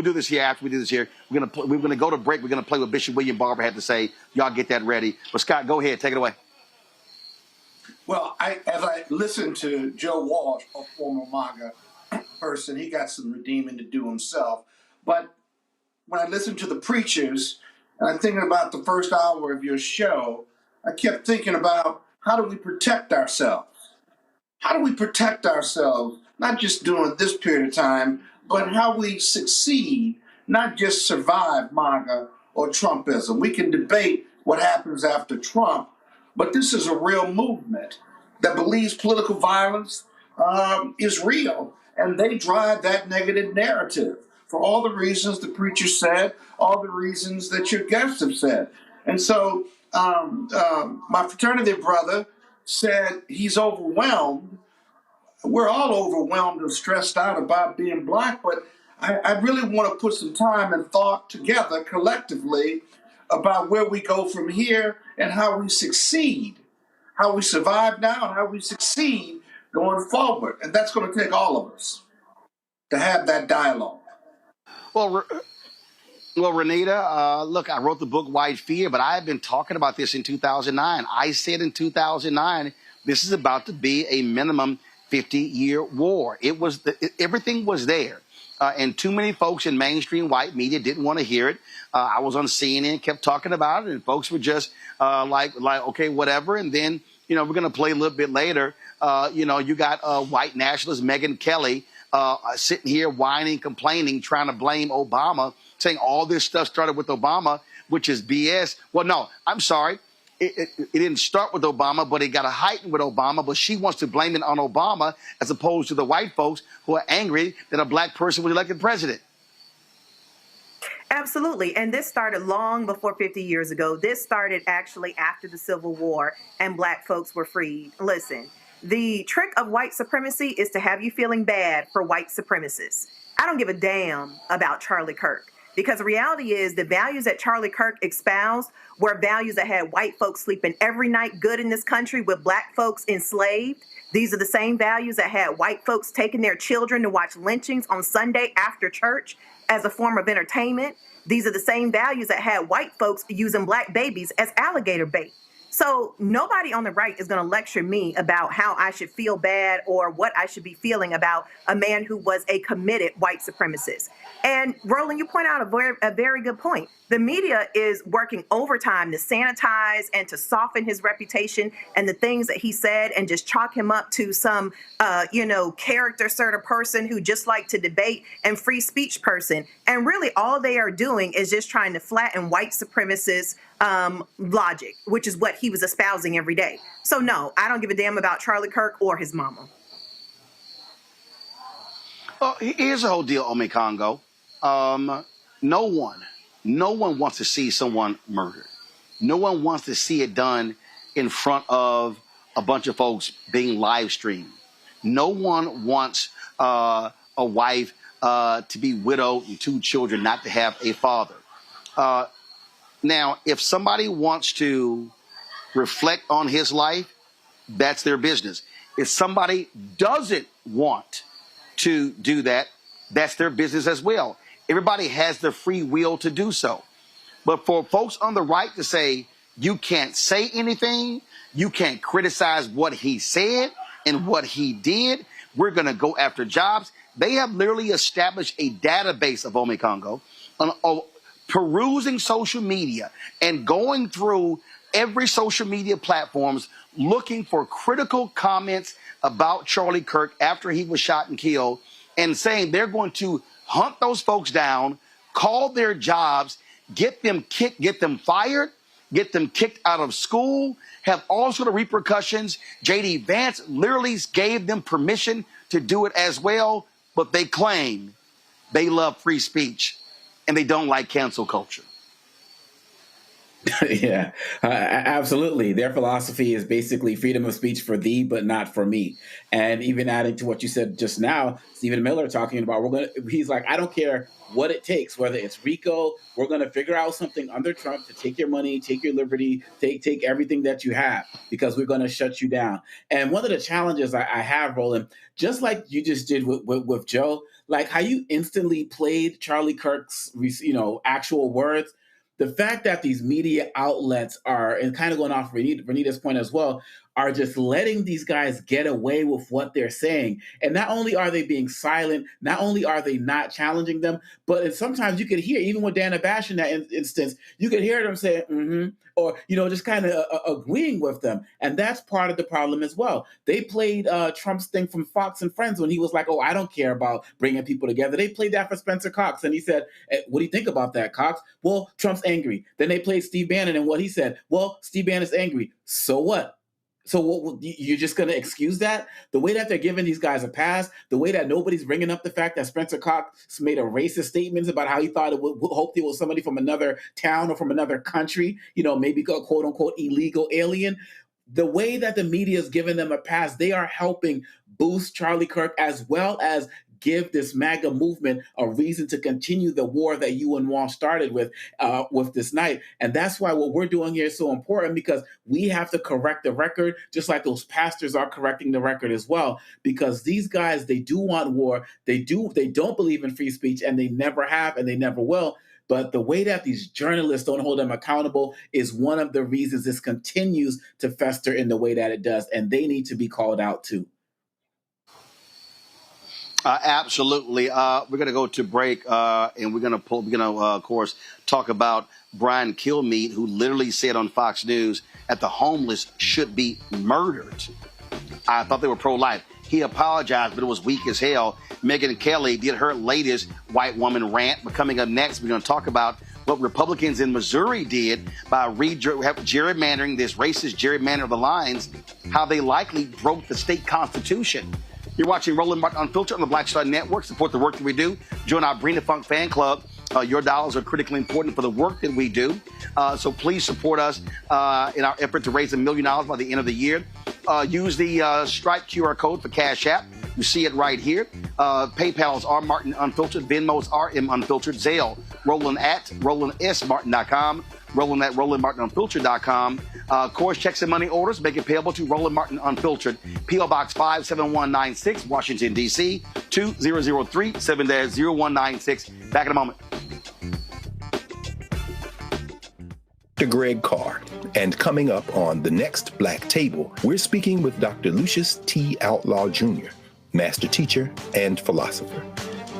do this here after we do this here. We're gonna go to break. We're gonna play what Bishop William Barber had to say. Y'all get that ready. But Scott, go ahead. Take it away. Well, as I listened to Joe Walsh, a former MAGA person, he got some redeeming to do himself. But when I listened to the preachers, and I'm thinking about the first hour of your show, I kept thinking about how do we protect ourselves? How do we protect ourselves, not just during this period of time, but how we succeed, not just survive MAGA or Trumpism. We can debate what happens after Trump, but this is a real movement that believes political violence is real, and they drive that negative narrative for all the reasons the preacher said, all the reasons that your guests have said. And so my fraternity brother said he's overwhelmed. We're all overwhelmed and stressed out about being black, but I really want to put some time and thought together collectively about where we go from here and how we succeed. how we survive now and how we succeed going forward. And that's going to take all of us to have that dialogue. Well, Renita, look, I wrote the book White Fear, but I have been talking about this in 2009. I said in 2009, this is about to be a minimum 50-year war. Everything was there. And too many folks in mainstream white media didn't want to hear it. I was on CNN, kept talking about it, and folks were just like, okay, whatever. And then, we're going to play a little bit later. You got white nationalist Megyn Kelly sitting here whining, complaining, trying to blame Obama, saying all this stuff started with Obama, which is BS. Well, no, I'm sorry. It didn't start with Obama, but it got a heightened with Obama. But she wants to blame it on Obama as opposed to the white folks who are angry that a black person was elected president. Absolutely. And this started long before 50 years ago. This started actually after the Civil War and black folks were freed. Listen, the trick of white supremacy is to have you feeling bad for white supremacists. I don't give a damn about Charlie Kirk. Because the reality is the values that Charlie Kirk espoused were values that had white folks sleeping every night good in this country with black folks enslaved. These are the same values that had white folks taking their children to watch lynchings on Sunday after church as a form of entertainment. These are the same values that had white folks using black babies as alligator bait. So nobody on the right is going to lecture me about how I should feel bad or what I should be feeling about a man who was a committed white supremacist. And Roland, you point out a very good point. The media is working overtime to sanitize and to soften his reputation and the things that he said and just chalk him up to some, character sort of person who just liked to debate and free speech person. And really all they are doing is just trying to flatten white supremacist logic, which is what he was espousing every day. So no, I don't give a damn about Charlie Kirk or his mama. Well, here's the whole deal, Ome Congo. No one wants to see someone murdered. No one wants to see it done in front of a bunch of folks being live streamed. No one wants a wife to be widowed and 2 children not to have a father. Now, if somebody wants to reflect on his life, that's their business. If somebody doesn't want to do that, that's their business as well. Everybody has the free will to do so. But for folks on the right to say, you can't say anything, you can't criticize what he said and what he did, we're going to go after jobs. They have literally established a database of Ome Congo on perusing social media and going through every social media platforms looking for critical comments about Charlie Kirk after he was shot and killed and saying they're going to hunt those folks down, call their jobs, get them kicked, get them fired, get them kicked out of school, have all sort of repercussions. J.D. Vance literally gave them permission to do it as well, but they claim they love free speech and they don't like cancel culture. Yeah, absolutely. Their philosophy is basically freedom of speech for thee, but not for me. And even adding to what you said just now, Stephen Miller talking about, he's like, I don't care what it takes, whether it's RICO, we're going to figure out something under Trump to take your money, take your liberty, take everything that you have, because we're going to shut you down. And one of the challenges I have, Roland, just like you just did with Joe, like how you instantly played Charlie Kirk's, actual words. The fact that these media outlets are, and kind of going off Renita's point as well, are just letting these guys get away with what they're saying. And not only are they being silent, not only are they not challenging them, but sometimes you could hear, even with Dana Bash in that instance, you could hear them say, or, just kind of agreeing with them. And that's part of the problem as well. They played Trump's thing from Fox and Friends when he was like, oh, I don't care about bringing people together. They played that for Spencer Cox. And he said, what do you think about that, Cox? Well, Trump's angry. Then they played Steve Bannon and what he said. Well, Steve Bannon's angry. So what? So you're just going to excuse that? The way that they're giving these guys a pass, the way that nobody's bringing up the fact that Spencer Cox made a racist statements about how he thought hoped it was somebody from another town or from another country, maybe a quote unquote illegal alien. The way that the media is giving them a pass, they are helping boost Charlie Kirk as well as give this MAGA movement a reason to continue the war that you and Walsh started with this night. And that's why what we're doing here is so important, because we have to correct the record, just like those pastors are correcting the record as well, because these guys, they do want war. They don't believe in free speech, and they never have, and they never will. But the way that these journalists don't hold them accountable is one of the reasons this continues to fester in the way that it does. And they need to be called out too. Absolutely. We're going to go to break, and we're going to, of course, talk about Brian Kilmeade, who literally said on Fox News that the homeless should be murdered. I thought they were pro-life. He apologized, but it was weak as hell. Megyn Kelly did her latest white woman rant. But coming up next, we're going to talk about what Republicans in Missouri did by gerrymandering, this racist gerrymander of the lines, how they likely broke the state constitution. You're watching Roland Martin Unfiltered on the Black Star Network. Support the work that we do. Join our Brina Funk fan club. Your dollars are critically important for the work that we do. So please support us in our effort to raise $1 million by the end of the year. Use the Stripe QR code for Cash App. You see it right here. PayPal's R Martin Unfiltered. Venmo's RM Unfiltered. Zelle, Roland at RolandSMartin.com. Roland at RolandMartinUnfiltered.com. Of course, checks and money orders make it payable to Roland Martin Unfiltered. P.O. Box 57196, Washington, D.C. 2003 7-0196. Back in a moment. Dr. Greg Carr, and coming up on The Next Black Table, we're speaking with Dr. Lucius T. Outlaw Jr., master teacher and philosopher.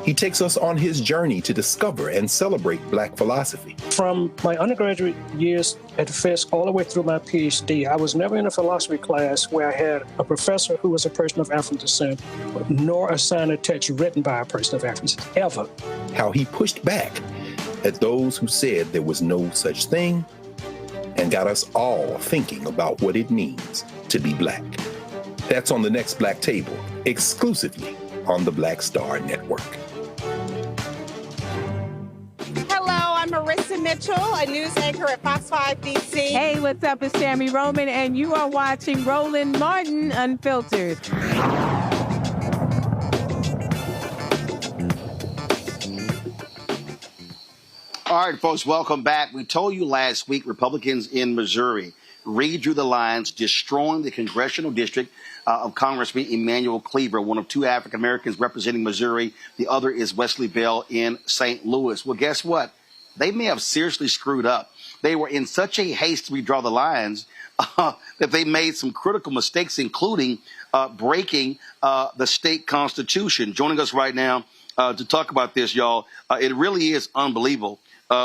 He takes us on his journey to discover and celebrate Black philosophy. From my undergraduate years at Fisk all the way through my PhD, I was never in a philosophy class where I had a professor who was a person of African descent, nor assigned a text written by a person of African descent, ever. How he pushed back at those who said there was no such thing, and got us all thinking about what it means to be Black. That's on The Next Black Table, exclusively on the Black Star Network. Hello, I'm Marissa Mitchell, a news anchor at Fox 5 DC. Hey, what's up? It's Tammy Roman, and you are watching Roland Martin Unfiltered. All right, folks, welcome back. We told you last week Republicans in Missouri redrew the lines, destroying the congressional district of Congressman Emanuel Cleaver, one of two African Americans representing Missouri. The other is Wesley Bell in St. Louis. Well, guess what? They may have seriously screwed up. They were in such a haste to redraw the lines that they made some critical mistakes, including breaking the state constitution. Joining us right now to talk about this, y'all, it really is unbelievable.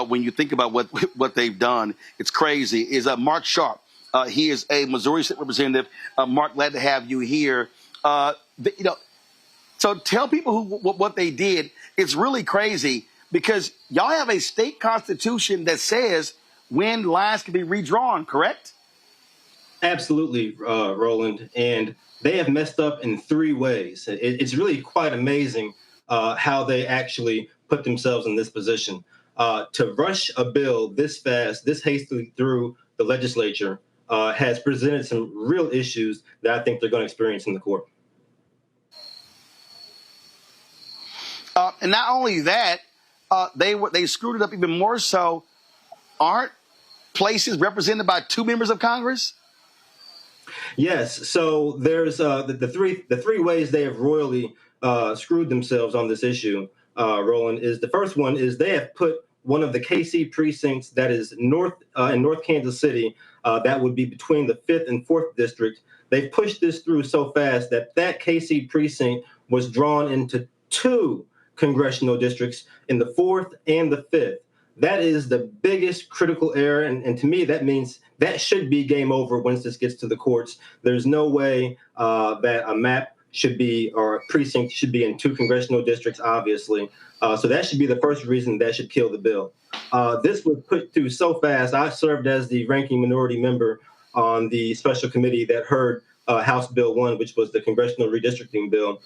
When you think about what they've done, it's crazy, is Mark Sharp. He is a Missouri State Representative. Mark, glad to have you here. So tell people what they did. It's really crazy because y'all have a state constitution that says when lines can be redrawn, correct? Absolutely, Roland. And they have messed up in three ways. It's really quite amazing how they actually put themselves in this position. To rush a bill this fast, this hastily through the legislature has presented some real issues that I think they're going to experience in the court. And not only that, they screwed it up even more so. Aren't places represented by two members of Congress? Yes. So there's the three ways they have royally screwed themselves on this issue. Roland, is the first one is they have put one of the KC precincts that is in North Kansas City, that would be between the 5th and 4th district. They've pushed this through so fast that KC precinct was drawn into 2 congressional districts in the 4th and the 5th. That is the biggest critical error. And to me, that means that should be game over once this gets to the courts. There's no way that a map should be, or a precinct should be in 2 congressional districts, obviously. So that should be the first reason that should kill the bill. This was put through so fast. I served as the ranking minority member on the special committee that heard House Bill 1, which was the congressional redistricting bill.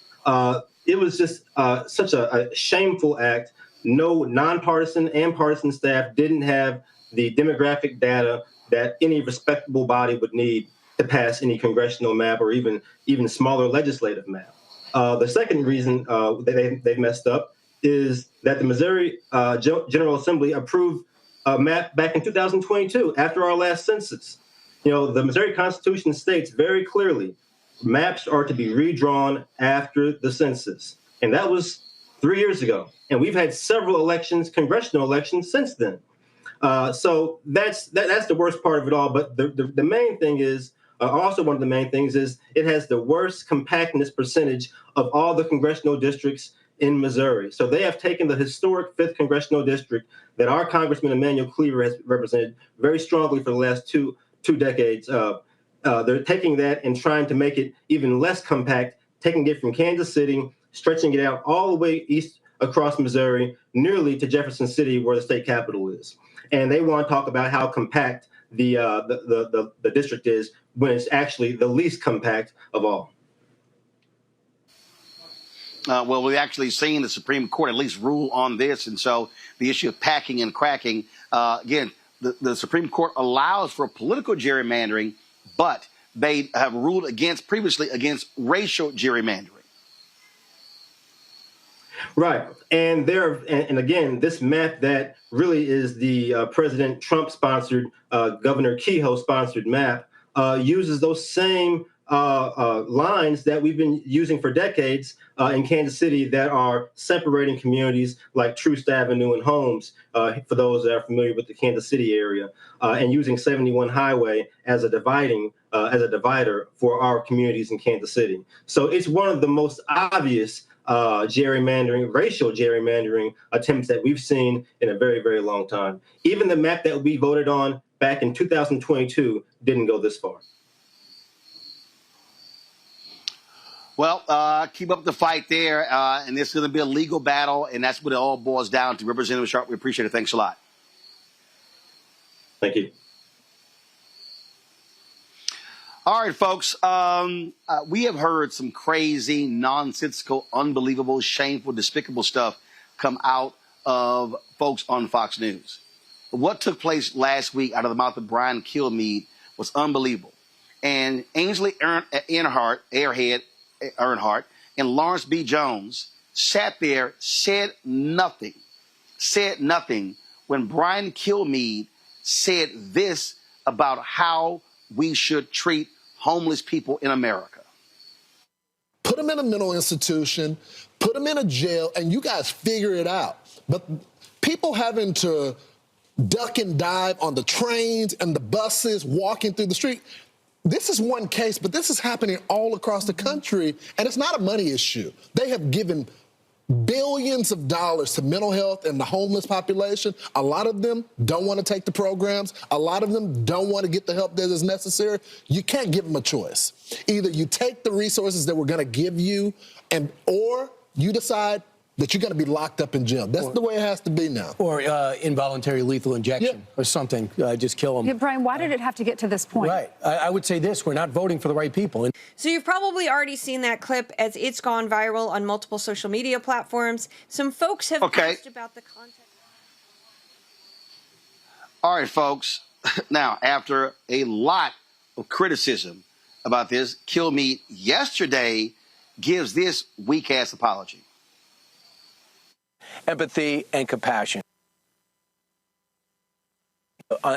It was just such a shameful act. No nonpartisan and partisan staff didn't have the demographic data that any respectable body would need to pass any congressional map or even smaller legislative map. The second reason they've messed up is that the Missouri General Assembly approved a map back in 2022 after our last census. You know, the Missouri Constitution states very clearly maps are to be redrawn after the census. And that was 3 years ago. And we've had several elections, congressional elections since then. So that's the worst part of it all. But the main thing is, also one of the main things is it has the worst compactness percentage of all the congressional districts in Missouri. So they have taken the historic 5th congressional district that our Congressman Emanuel Cleaver has represented very strongly for the last two decades. They're taking that and trying to make it even less compact, taking it from Kansas City, stretching it out all the way east across Missouri, nearly to Jefferson City, where the state capital is. And they want to talk about how compact the district is when it's actually the least compact of all. Well, we've actually seen the Supreme Court at least rule on this. And so the issue of packing and cracking, again, the Supreme Court allows for political gerrymandering, but they have ruled previously against racial gerrymandering. Right. And again, this map that really is the President Trump-sponsored, Governor Kehoe-sponsored map uses those same lines that we've been using for decades in Kansas City that are separating communities like Troost Avenue and Holmes, for those that are familiar with the Kansas City area, and using 71 Highway as a divider for our communities in Kansas City. So it's one of the most obvious racial gerrymandering attempts that we've seen in a very, very long time. Even the map that we voted on back in 2022 didn't go this far. Well, keep up the fight there, and it's going to be a legal battle, and that's what it all boils down to. Representative Sharp, we appreciate it. Thanks a lot. Thank you. All right, folks, we have heard some crazy, nonsensical, unbelievable, shameful, despicable stuff come out of folks on Fox News. What took place last week out of the mouth of Brian Kilmeade was unbelievable. And Ainsley Earnhardt, and Lawrence B. Jones sat there, said nothing when Brian Kilmeade said this about how we should treat homeless people in America. Put them in a mental institution, put them in a jail, and you guys figure it out. But people having to duck and dive on the trains and the buses, walking through the street, this is one case, but this is happening all across the country, and it's not a money issue. They have given billions of dollars to mental health and the homeless population. A lot of them don't want to take the programs. A lot of them don't want to get the help that is necessary. You can't give them a choice. Either you take the resources that we're going to give you, or you decide that you're going to be locked up in jail. That's the way it has to be now. Or involuntary lethal injection or something. Just kill them. Yeah, Brian, why did it have to get to this point? Right. I would say this. We're not voting for the right people. So you've probably already seen that clip as it's gone viral on multiple social media platforms. Some folks have asked about the context. All right, folks. Now, after a lot of criticism about this, Kilmeade yesterday gives this weak-ass apology. Empathy and compassion.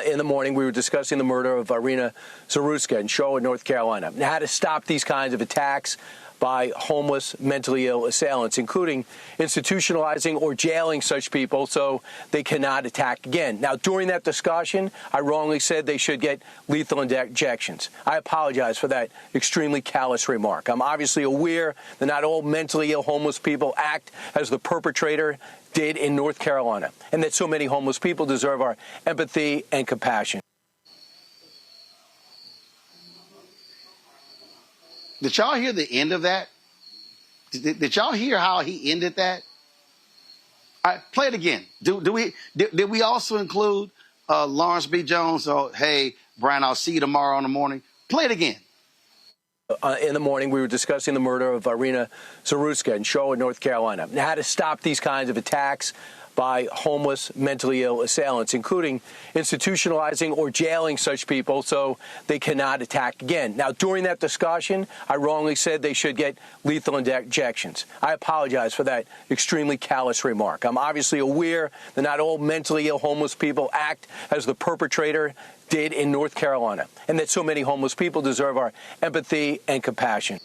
In the morning, we were discussing the murder of Irina Zaruska in Charlotte, North Carolina, and how to stop these kinds of attacks by homeless, mentally ill assailants, including institutionalizing or jailing such people so they cannot attack again. Now, during that discussion, I wrongly said they should get lethal injections. I apologize for that extremely callous remark. I'm obviously aware that not all mentally ill homeless people act as the perpetrator did in North Carolina, and that so many homeless people deserve our empathy and compassion. Did y'all hear the end of that? Did y'all hear how he ended that? All right, play it again. Did we also include Lawrence B. Jones? So, hey, Brian, I'll see you tomorrow in the morning. Play it again. In the morning, we were discussing the murder of Irina Zaruska in Charlotte, North Carolina, and how to stop these kinds of attacks by homeless, mentally ill assailants, including institutionalizing or jailing such people so they cannot attack again. Now, during that discussion, I wrongly said they should get lethal injections. I apologize for that extremely callous remark. I'm obviously aware that not all mentally ill homeless people act as the perpetrator did in North Carolina, and that so many homeless people deserve our empathy and compassion.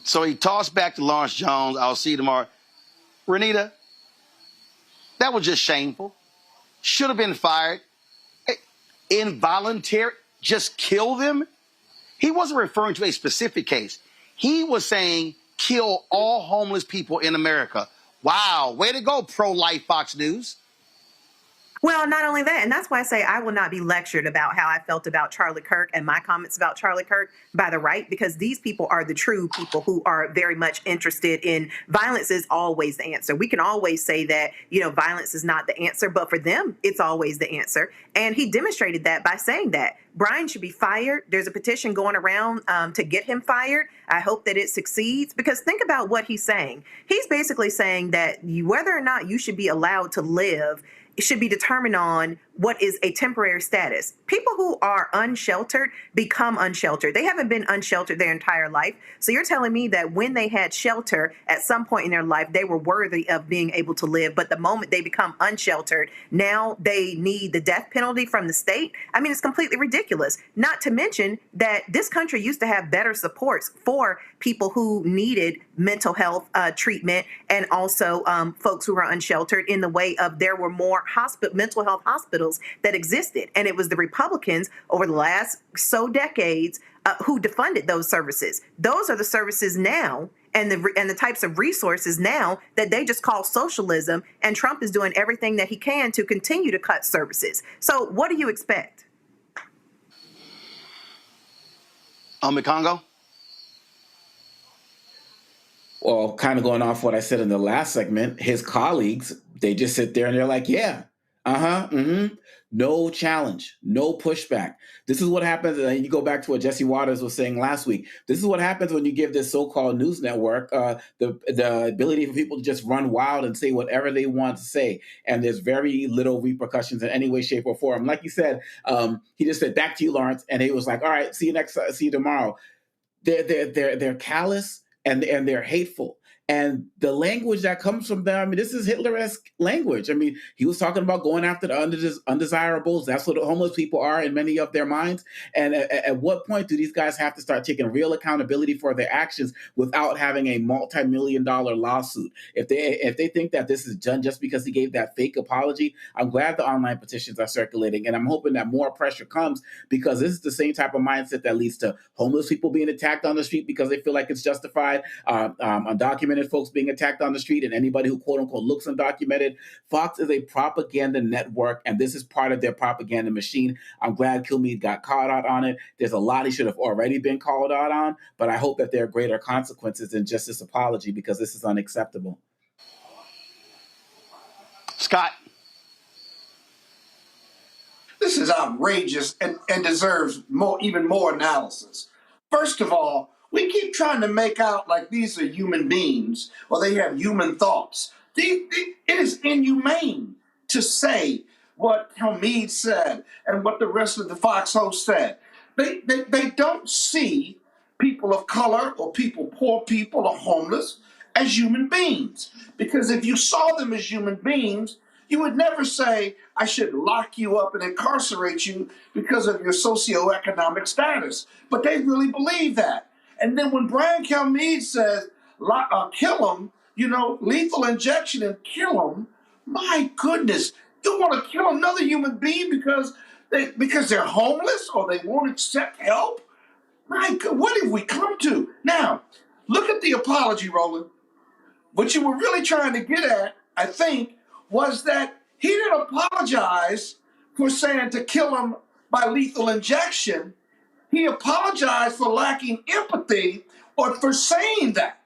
So he tossed back to Lawrence Jones. I'll see you tomorrow. Renita, that was just shameful. Should have been fired. Involuntary, just kill them? He wasn't referring to a specific case. He was saying kill all homeless people in America. Wow, way to go, pro-life Fox News. Well, not only that, and that's why I say I will not be lectured about how I felt about Charlie Kirk and my comments about Charlie Kirk by the right, because these people are the true people who are very much interested in violence is always the answer. We can always say that, violence is not the answer, but for them, it's always the answer. And he demonstrated that by saying that. Brian should be fired. There's a petition going around to get him fired. I hope that it succeeds, because think about what he's saying. He's basically saying that whether or not you should be allowed to live, it should be determined on what is a temporary status. People who are unsheltered become unsheltered. They haven't been unsheltered their entire life. So you're telling me that when they had shelter at some point in their life, they were worthy of being able to live. But the moment they become unsheltered, now they need the death penalty from the state. I mean, it's completely ridiculous. Not to mention that this country used to have better supports for people who needed mental health treatment, and also folks who are unsheltered, in the way of there were more mental health hospitals that existed. And it was the Republicans over the last decades who defunded those services. Those are the services now and the types of resources now that they just call socialism. And Trump is doing everything that he can to continue to cut services. So what do you expect? Congo? Well, kind of going off what I said in the last segment, his colleagues, they just sit there and they're like, yeah, no challenge, no pushback. This is what happens. And you go back to what Jesse Waters was saying last week. This is what happens when you give this so-called news network the ability for people to just run wild and say whatever they want to say. And there's very little repercussions in any way, shape, or form. Like you said, he just said, back to you, Lawrence. And he was like, all right, see you tomorrow. They're callous and they're hateful. And the language that comes from them, I mean, this is Hitler-esque language. I mean, he was talking about going after the undesirables. That's what homeless people are in many of their minds. And at what point do these guys have to start taking real accountability for their actions without having a multi-million-dollar lawsuit? If they think that this is done just because he gave that fake apology, I'm glad the online petitions are circulating. And I'm hoping that more pressure comes, because this is the same type of mindset that leads to homeless people being attacked on the street because they feel like it's justified, undocumented folks being attacked on the street, and anybody who quote unquote looks undocumented. Fox is a propaganda network, and this is part of their propaganda machine. I'm glad Kilmeade got called out on it. There's a lot he should have already been called out on, but I hope that there are greater consequences than just this apology, because this is unacceptable. Scott. This is outrageous and deserves even more analysis. First of all, we keep trying to make out like these are human beings or they have human thoughts. It is inhumane to say what Kilmeade said and what the rest of the Fox hosts said. They don't see people of color or poor people or homeless as human beings. Because if you saw them as human beings, you would never say, I should lock you up and incarcerate you because of your socioeconomic status. But they really believe that. And then when Brian Kilmeade says, kill them, lethal injection and kill them, my goodness, you want to kill another human being because they're homeless or they won't accept help? My God, what have we come to? Now, look at the apology, Roland. What you were really trying to get at, I think, was that he didn't apologize for saying to kill him by lethal injection. He apologized for lacking empathy or for saying that.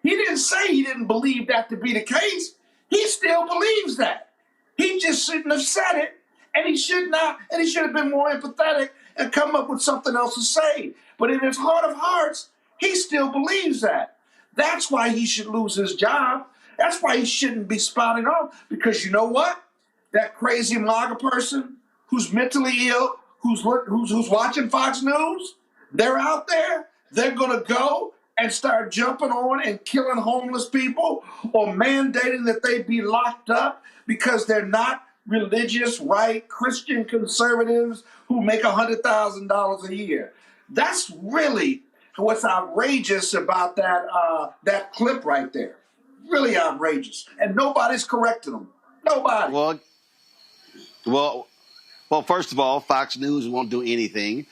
He didn't say he didn't believe that to be the case. He still believes that. He just shouldn't have said it, and he should have been more empathetic and come up with something else to say. But in his heart of hearts, he still believes that. That's why he should lose his job. That's why he shouldn't be spouting off, because you know what? That crazy MAGA person who's mentally ill, who's watching Fox News, they're out there. They're going to go and start jumping on and killing homeless people or mandating that they be locked up because they're not religious, right, Christian conservatives who make $100,000 a year. That's really what's outrageous about that clip right there. Really outrageous. And nobody's correcting them. Nobody. Well, first of all, Fox News won't do anything.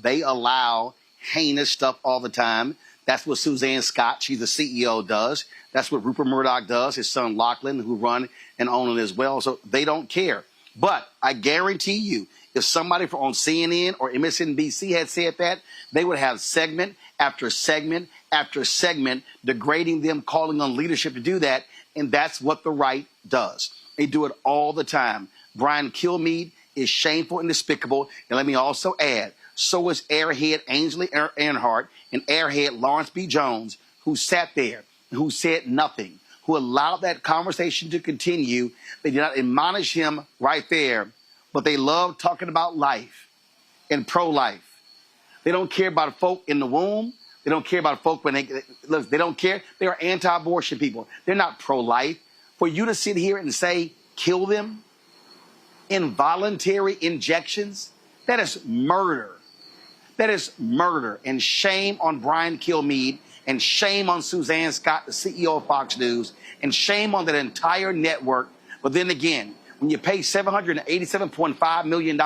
They allow heinous stuff all the time. That's what Suzanne Scott, she's the CEO, does. That's what Rupert Murdoch does, his son Lachlan, who run and own it as well. So they don't care. But I guarantee you, if somebody on CNN or MSNBC had said that, they would have segment after segment after segment degrading them, calling on leadership to do that. And that's what the right does. They do it all the time. Brian Kilmeade is shameful and despicable. And let me also add, so is airhead Ainsley Earnhardt and airhead Lawrence B. Jones, who sat there and who said nothing, who allowed that conversation to continue. They did not admonish him right there, but they love talking about life and pro-life. They don't care about folk in the womb. They don't care about folk when they don't care. They are anti-abortion people. They're not pro-life. For you to sit here and say, kill them, involuntary injections, that is murder. That is murder. And shame on Brian Kilmeade, and shame on Suzanne Scott, the CEO of Fox News, and shame on that entire network. But then again, when you pay $787.5 million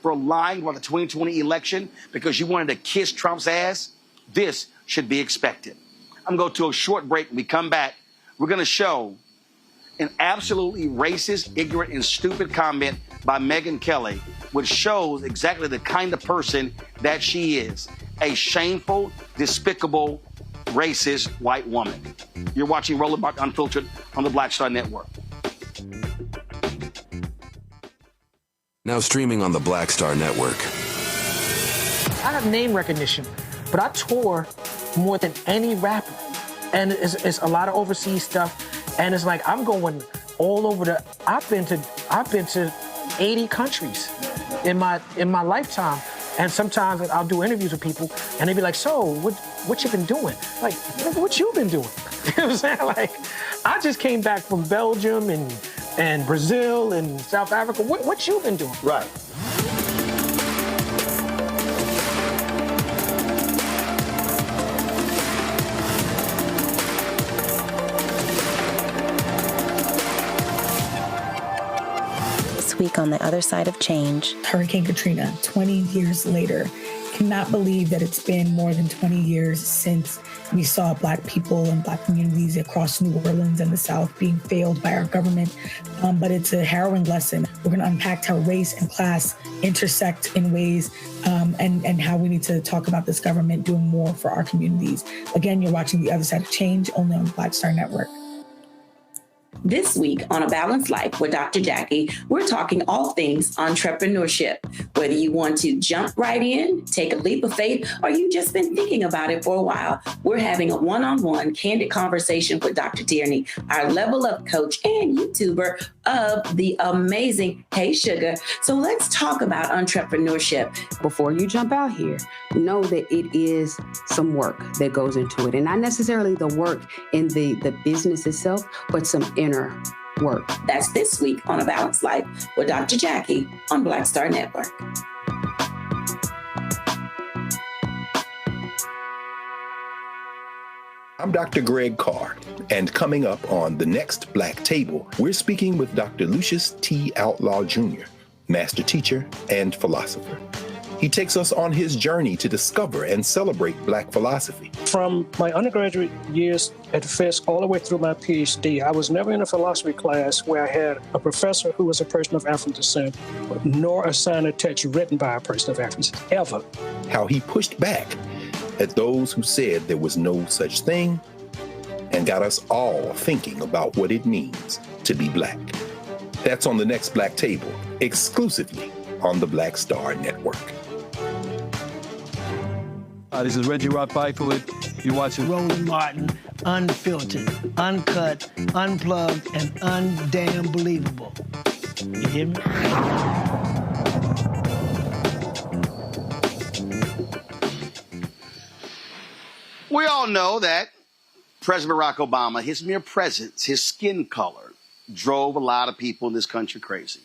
for lying about the 2020 election because you wanted to kiss Trump's ass, this should be expected. I'm going to go to a short break. When we come back, we're going to show an absolutely racist, ignorant, and stupid comment by Megyn Kelly, which shows exactly the kind of person that she is. A shameful, despicable, racist white woman. You're watching Roland Martin Unfiltered on the Black Star Network. Now streaming on the Black Star Network. I have name recognition, but I tour more than any rapper. And it's a lot of overseas stuff. And it's like I'm going all over I've been to 80 countries in my lifetime. And sometimes I'll do interviews with people and they be like, so what you been doing? Like, what you been doing? You know what I'm saying? Like, I just came back from Belgium and Brazil and South Africa. What you been doing? Right. Week on the other side of change. Hurricane Katrina, 20 years later. Cannot believe that it's been more than 20 years since we saw Black people and Black communities across New Orleans and the South being failed by our government. But it's a harrowing lesson. We're going to unpack how race and class intersect in ways and how we need to talk about this government doing more for our communities. Again, you're watching The Other Side of Change only on the Black Star Network. This week on A Balanced Life with Dr. Jackie, we're talking all things entrepreneurship. Whether you want to jump right in, take a leap of faith, or you've just been thinking about it for a while, we're having a one-on-one candid conversation with Dr. Tierney, our level up coach and YouTuber of the amazing Hey Sugar. So let's talk about entrepreneurship. Before you jump out here, know that it is some work that goes into it. And not necessarily the work in the business itself, but some inner work. That's this week on A Balanced Life with Dr. Jackie on Black Star Network. I'm Dr. Greg Carr, and coming up on The Next Black Table, we're speaking with Dr. Lucius T. Outlaw Jr., master teacher and philosopher. He takes us on his journey to discover and celebrate Black philosophy. From my undergraduate years at Fisk all the way through my PhD, I was never in a philosophy class where I had a professor who was a person of African descent, nor a sign of text written by a person of African descent, ever. How he pushed back at those who said there was no such thing and got us all thinking about what it means to be Black. That's on The Next Black Table, exclusively on the Black Star Network. This is Reggie Rock Byford. You're watching Roland Martin unfiltered, uncut, unplugged, and undamn believable. You hear me? We all know that President Barack Obama, his mere presence, his skin color, drove a lot of people in this country crazy.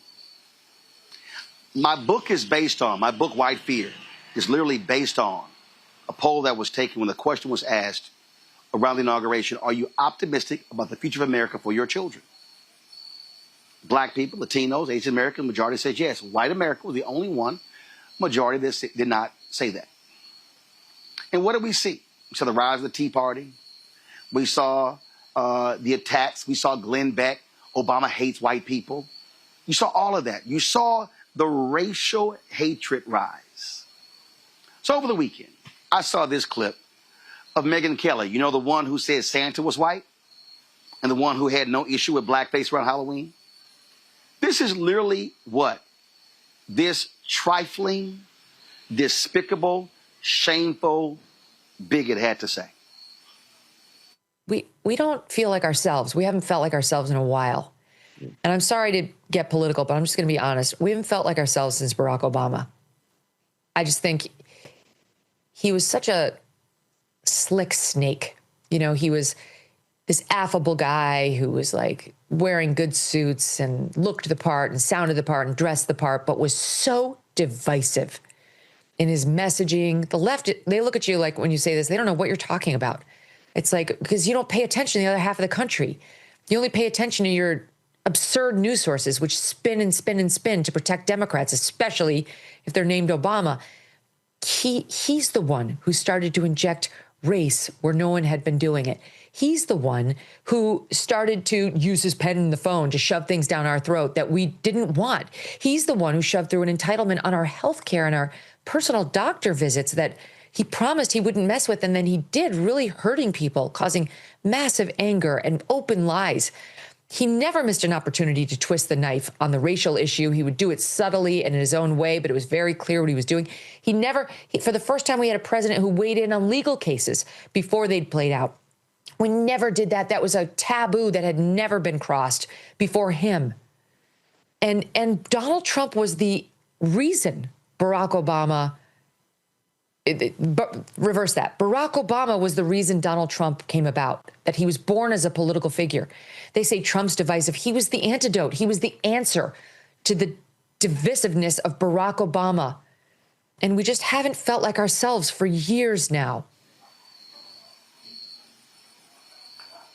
My book, White Fear, is literally based on a poll that was taken when the question was asked around the inauguration, are you optimistic about the future of America for your children? Black people, Latinos, Asian American, majority said yes. White America was the only one, majority that did not say that. And what did we see? We saw the rise of the Tea Party. We saw the attacks. We saw Glenn Beck. Obama hates white people. You saw all of that. You saw the racial hatred rise. So over the weekend, I saw this clip of Megyn Kelly. You know, the one who said Santa was white and the one who had no issue with blackface around Halloween? This is literally what this trifling, despicable, shameful bigot had to say. We don't feel like ourselves. We haven't felt like ourselves in a while. And I'm sorry to get political, but I'm just going to be honest. We haven't felt like ourselves since Barack Obama. I just think he was such a slick snake. You know, he was this affable guy who was like wearing good suits and looked the part and sounded the part and dressed the part, but was so divisive in his messaging. The left, they look at you like when you say this, they don't know what you're talking about. It's like, because you don't pay attention to the other half of the country. You only pay attention to your absurd news sources, which spin and spin and spin to protect Democrats, especially if they're named Obama. He's the one who started to inject race where no one had been doing it. He's the one who started to use his pen and the phone to shove things down our throat that we didn't want. He's the one who shoved through an entitlement on our health care and our personal doctor visits that he promised he wouldn't mess with, and then he did, really hurting people, causing massive anger and open lies. He never missed an opportunity to twist the knife on the racial issue. He would do it subtly and in his own way, but it was very clear what he was doing. For the first time, we had a president who weighed in on legal cases before they'd played out. We never did that. That was a taboo that had never been crossed before him. And Donald Trump was the reason Barack Obama, reverse that. Barack Obama was the reason Donald Trump came about, that he was born as a political figure. They say Trump's divisive. He was the antidote. He was the answer to the divisiveness of Barack Obama. And we just haven't felt like ourselves for years now.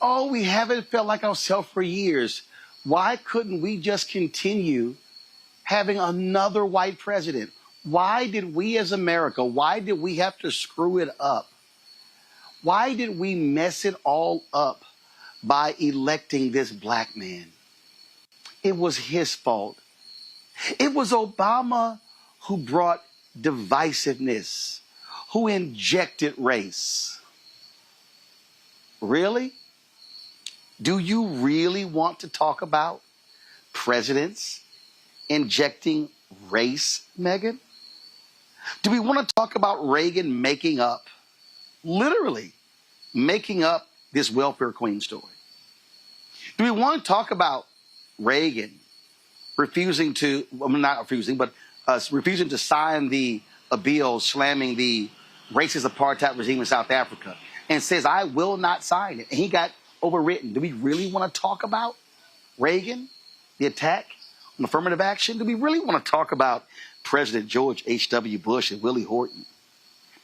Oh, we haven't felt like ourselves for years. Why couldn't we just continue having another white president? Why did we as America, why did we have to screw it up? Why did we mess it all up by electing this black man? It was his fault. It was Obama who brought divisiveness, who injected race. Really? Do you really want to talk about presidents injecting race, Megyn? Do we want to talk about Reagan making up, literally making up this welfare queen story? Do we want to talk about Reagan refusing to sign a bill slamming the racist apartheid regime in South Africa and says, I will not sign it. And he got overwritten. Do we really want to talk about Reagan, the attack on affirmative action? Do we really want to talk about President George H.W. Bush and Willie Horton?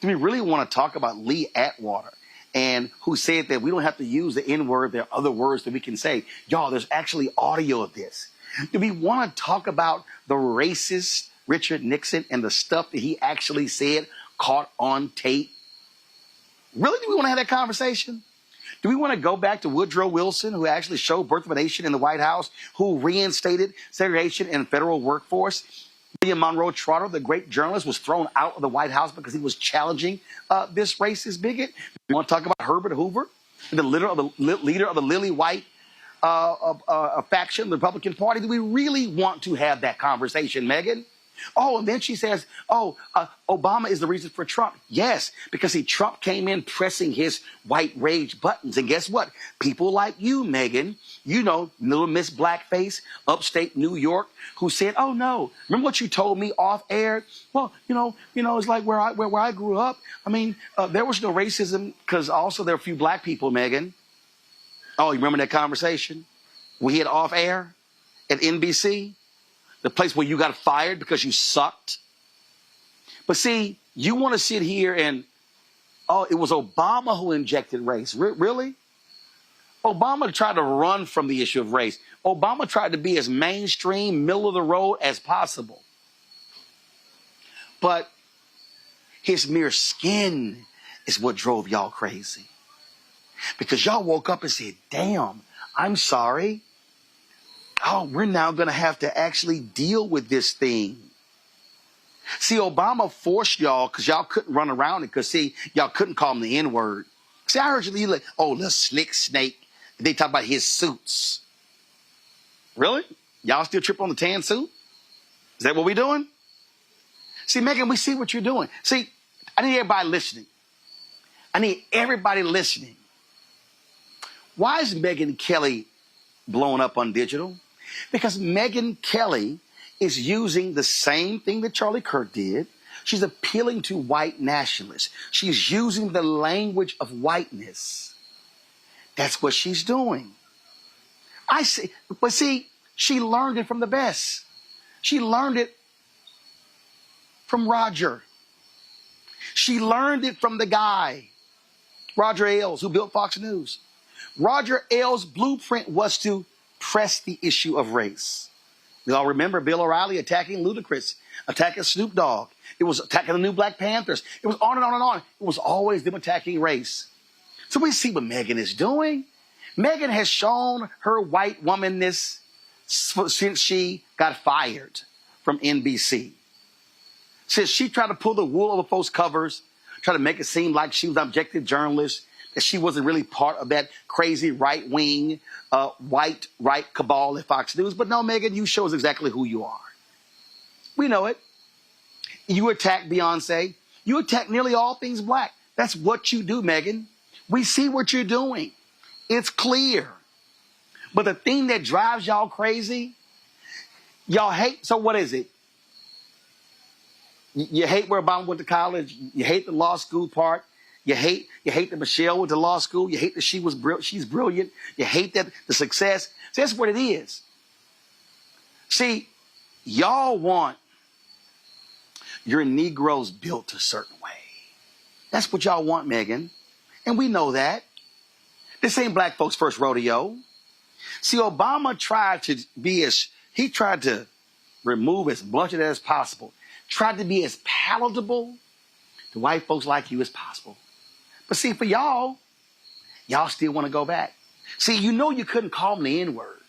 Do we really want to talk about Lee Atwater, and who said that we don't have to use the N-word, there are other words that we can say? Y'all, there's actually audio of this. Do we want to talk about the racist Richard Nixon and the stuff that he actually said caught on tape? Really, do we want to have that conversation? Do we want to go back to Woodrow Wilson, who actually showed Birth of a Nation in the White House, who reinstated segregation in federal workforce? William Monroe Trotter, the great journalist, was thrown out of the White House because he was challenging this racist bigot. We want to talk about Herbert Hoover, the leader of the Lily White faction, the Republican Party. Do we really want to have that conversation, Megyn? Oh, and then she says, oh, Obama is the reason for Trump. Yes, because Trump came in pressing his white rage buttons. And guess what? People like you, Megan, you know, little Miss Blackface, upstate New York, who said, oh, no, remember what you told me off air? Well, you know, it's like where I grew up. I mean, there was no racism because also there were a few black people, Megan. Oh, you remember that conversation we had off air at NBC? The place where you got fired because you sucked. But see, you want to sit here and, oh, it was Obama who injected race. Really? Obama tried to run from the issue of race. Obama tried to be as mainstream, middle of the road as possible. But his mere skin is what drove y'all crazy. Because y'all woke up and said, damn, I'm sorry. Oh, we're now going to have to actually deal with this thing. See, Obama forced y'all because y'all couldn't run around it because, see, y'all couldn't call him the N-word. See, I heard you like, oh, little slick snake. They talk about his suits. Really? Y'all still trip on the tan suit? Is that what we're doing? See, Megan, we see what you're doing. See, I need everybody listening. I need everybody listening. Why is Megyn Kelly blowing up on digital? Because Megyn Kelly is using the same thing that Charlie Kirk did. She's appealing to white nationalists. She's using the language of whiteness. That's what she's doing. I see, but see, she learned it from the best. She learned it from Roger. She learned it from the guy, Roger Ailes, who built Fox News. Roger Ailes' blueprint was to press the issue of race. We all remember Bill O'Reilly attacking Ludacris, attacking Snoop Dogg. It was attacking the new Black Panthers. It was on and on and on. It was always them attacking race. So we see what Megyn is doing. Megyn has shown her white womanness since she got fired from NBC. Since she tried to pull the wool over folks' covers, try to make it seem like she was an objective journalist, that she wasn't really part of that crazy right-wing, white right cabal at Fox News. But no, Megyn, you show us exactly who you are. We know it. You attack Beyonce. You attack nearly all things black. That's what you do, Megyn. We see what you're doing. It's clear. But the thing that drives y'all crazy, y'all hate. So what is it? You hate where Obama went to college. You hate the law school part. You hate that Michelle went to law school. You hate that she's brilliant. You hate that the success. So that's what it is. See, y'all want your Negroes built a certain way. That's what y'all want, Megyn. And we know that. This ain't black folks' first rodeo. See, Obama tried to remove as much of that as possible. Tried to be as palatable to white folks like you as possible. But see, for y'all still want to go back. See, you know you couldn't call him the N-word.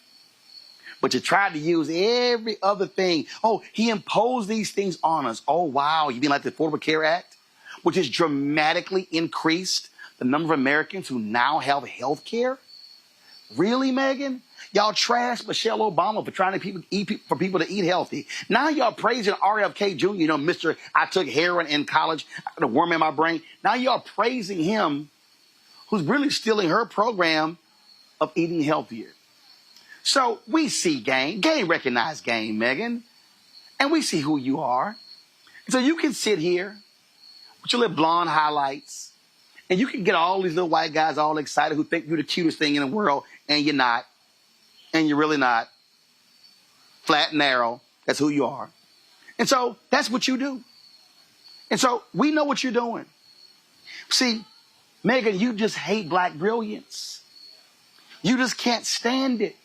But you tried to use every other thing. Oh, he imposed these things on us. Oh, wow. You mean like the Affordable Care Act, which has dramatically increased the number of Americans who now have health care? Really, Megyn? Y'all trashed Michelle Obama for trying to for people to eat healthy. Now y'all praising RFK Jr., you know, Mr. I took heroin in college, I got a worm in my brain. Now y'all praising him, who's really stealing her program of eating healthier. So we see game. Game recognize game, Megyn. And we see who you are. So you can sit here with your little blonde highlights, and you can get all these little white guys all excited who think you're the cutest thing in the world, and you're not. And you're really not. Flat and narrow. That's who you are. And so that's what you do. And so we know what you're doing. See, Megyn, you just hate black brilliance. You just can't stand it.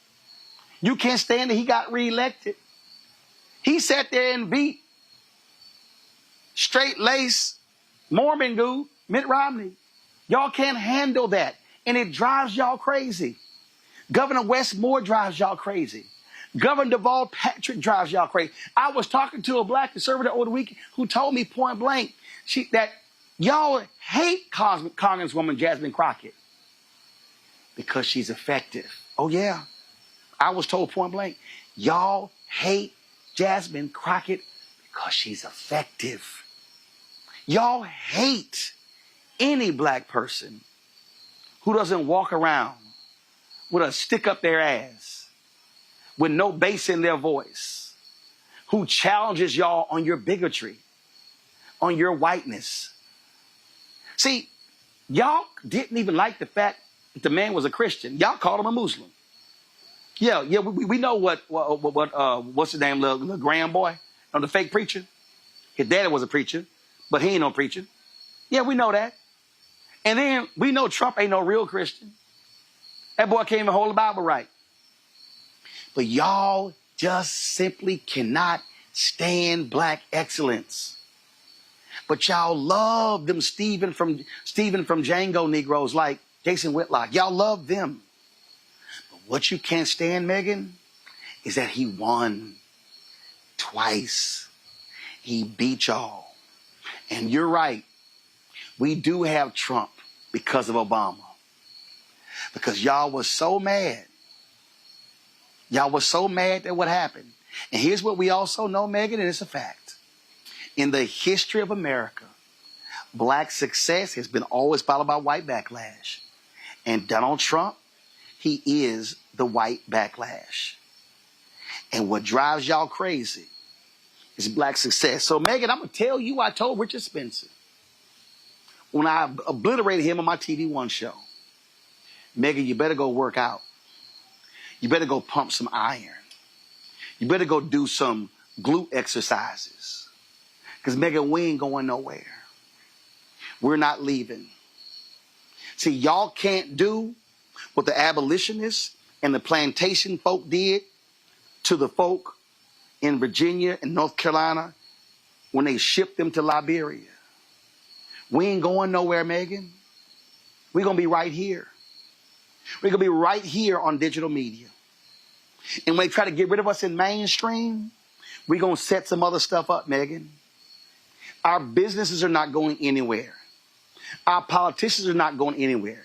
You can't stand that he got reelected. He sat there and beat straight-laced Mormon dude, Mitt Romney. Y'all can't handle that. And it drives y'all crazy. Governor Wes Moore drives y'all crazy. Governor Deval Patrick drives y'all crazy. I was talking to a black conservative over the weekend who told me point blank that y'all hate Congresswoman Jasmine Crockett because she's effective. Oh, yeah. I was told point blank, y'all hate Jasmine Crockett Because she's effective. Y'all hate any black person who doesn't walk around with a stick up their ass, with no bass in their voice, who challenges y'all on your bigotry, on your whiteness. See, y'all didn't even like the fact that the man was a Christian. Y'all called him a Muslim. Yeah, we know what's his name, little Graham boy, the fake preacher. His daddy was a preacher, but he ain't no preacher. Yeah, we know that. And then we know Trump ain't no real Christian. That boy can't even hold the Bible right. But y'all just simply cannot stand black excellence. But y'all love them Stephen from Django Negroes like Jason Whitlock. Y'all love them. But what you can't stand, Megan, is that he won twice. He beat y'all. And you're right. We do have Trump because of Obama. Because y'all was so mad. Y'all was so mad at what happened. And here's what we also know, Megan, and it's a fact. In the history of America, black success has been always followed by white backlash. And Donald Trump, he is the white backlash. And what drives y'all crazy is black success. So, Megan, I'm going to tell you, I told Richard Spencer when I obliterated him on my TV One show, Megan, you better go work out. You better go pump some iron. You better go do some glute exercises. Because, Megan, we ain't going nowhere. We're not leaving. See, y'all can't do what the abolitionists and the plantation folk did to the folk in Virginia and North Carolina when they shipped them to Liberia. We ain't going nowhere, Megan. We're going to be right here. We're going to be right here on digital media. And when they try to get rid of us in mainstream, we're going to set some other stuff up, Megan. Our businesses are not going anywhere. Our politicians are not going anywhere.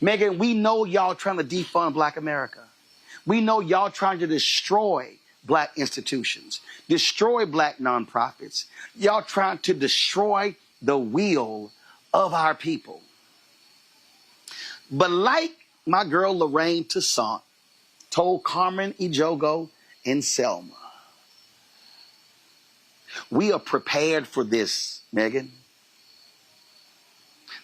Megan, we know y'all trying to defund Black America. We know y'all trying to destroy black institutions, destroy black nonprofits. Y'all trying to destroy the will of our people. But like my girl Lorraine Toussaint told Carmen Ejogo and Selma, we are prepared for this, Megan.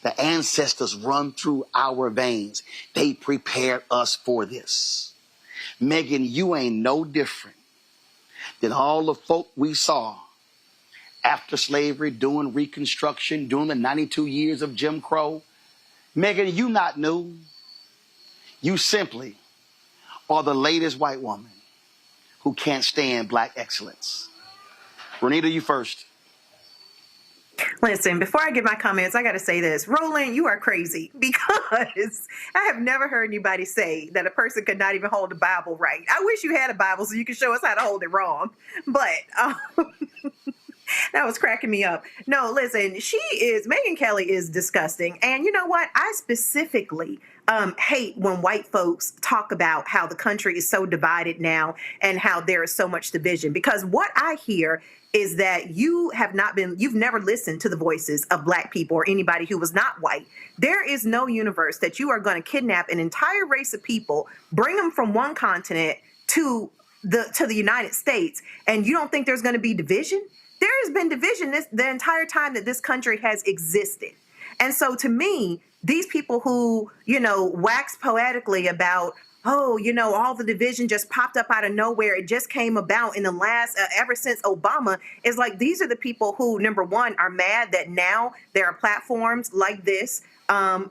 The ancestors run through our veins. They prepared us for this. Megan, you ain't no different than all the folk we saw after slavery, doing Reconstruction, during the 92 years of Jim Crow. Megan, you not new. You simply are the latest white woman who can't stand black excellence. Renita, you first. Listen, before I give my comments, I got to say this. Roland, you are crazy because I have never heard anybody say that a person could not even hold the Bible right. I wish you had a Bible so you could show us how to hold it wrong. But that was cracking me up. No, listen, Megyn Kelly is disgusting. And you know what? I specifically hate when white folks talk about how the country is so divided now and how there is so much division. Because what I hear is that you've never listened to the voices of black people or anybody who was not white. There is no universe that you are going to kidnap an entire race of people, bring them from one continent to the United States, and you don't think there's going to be division? There has been division the entire time that this country has existed. And so to me, these people who, wax poetically about, all the division just popped up out of nowhere. It just came about in the last, ever since Obama, is like, these are the people who, number one, are mad that now there are platforms like this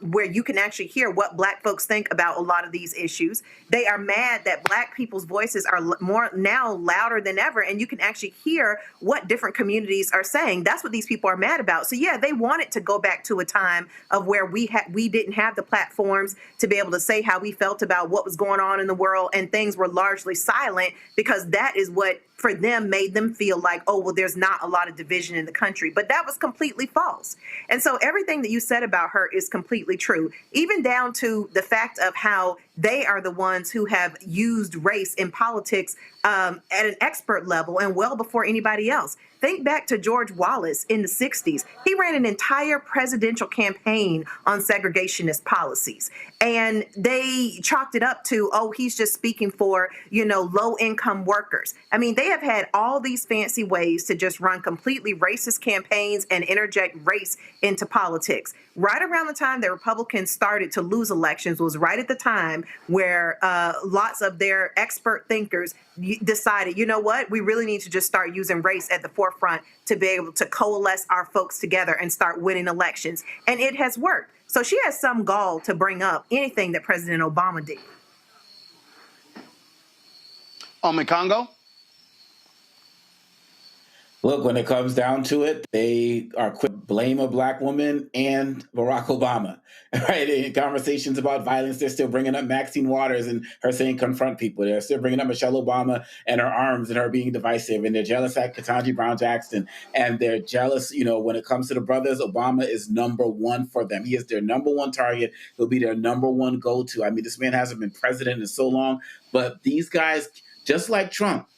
where you can actually hear what black folks think about a lot of these issues. They are mad that black people's voices are more now louder than ever, and you can actually hear what different communities are saying. That's what these people are mad about. So yeah, they wanted to go back to a time of where we didn't have the platforms to be able to say how we felt about what was going on in the world, and things were largely silent because that is what for them made them feel like, oh, well, there's not a lot of division in the country. But that was completely false. And so everything that you said about her is is completely true, even down to the fact of how they are the ones who have used race in politics at an expert level and well before anybody else. Think back to George Wallace in the 60s. He ran an entire presidential campaign on segregationist policies. And they chalked it up to, oh, he's just speaking for, low-income workers. I mean, they have had all these fancy ways to just run completely racist campaigns and interject race into politics. Right around the time the Republicans started to lose elections was right at the time where lots of their expert thinkers decided, you know what, we really need to just start using race at the forefront to be able to coalesce our folks together and start winning elections. And it has worked. So she has some gall to bring up anything that President Obama did. Congo? Look, when it comes down to it, they are quick to blame a black woman and Barack Obama, right? In conversations about violence, they're still bringing up Maxine Waters and her saying confront people. They're still bringing up Michelle Obama and her arms and her being divisive. And they're jealous at Ketanji Brown Jackson. And they're jealous, when it comes to the brothers, Obama is number one for them. He is their number one target. He'll be their number one go-to. I mean, this man hasn't been president in so long, but these guys, just like Trump,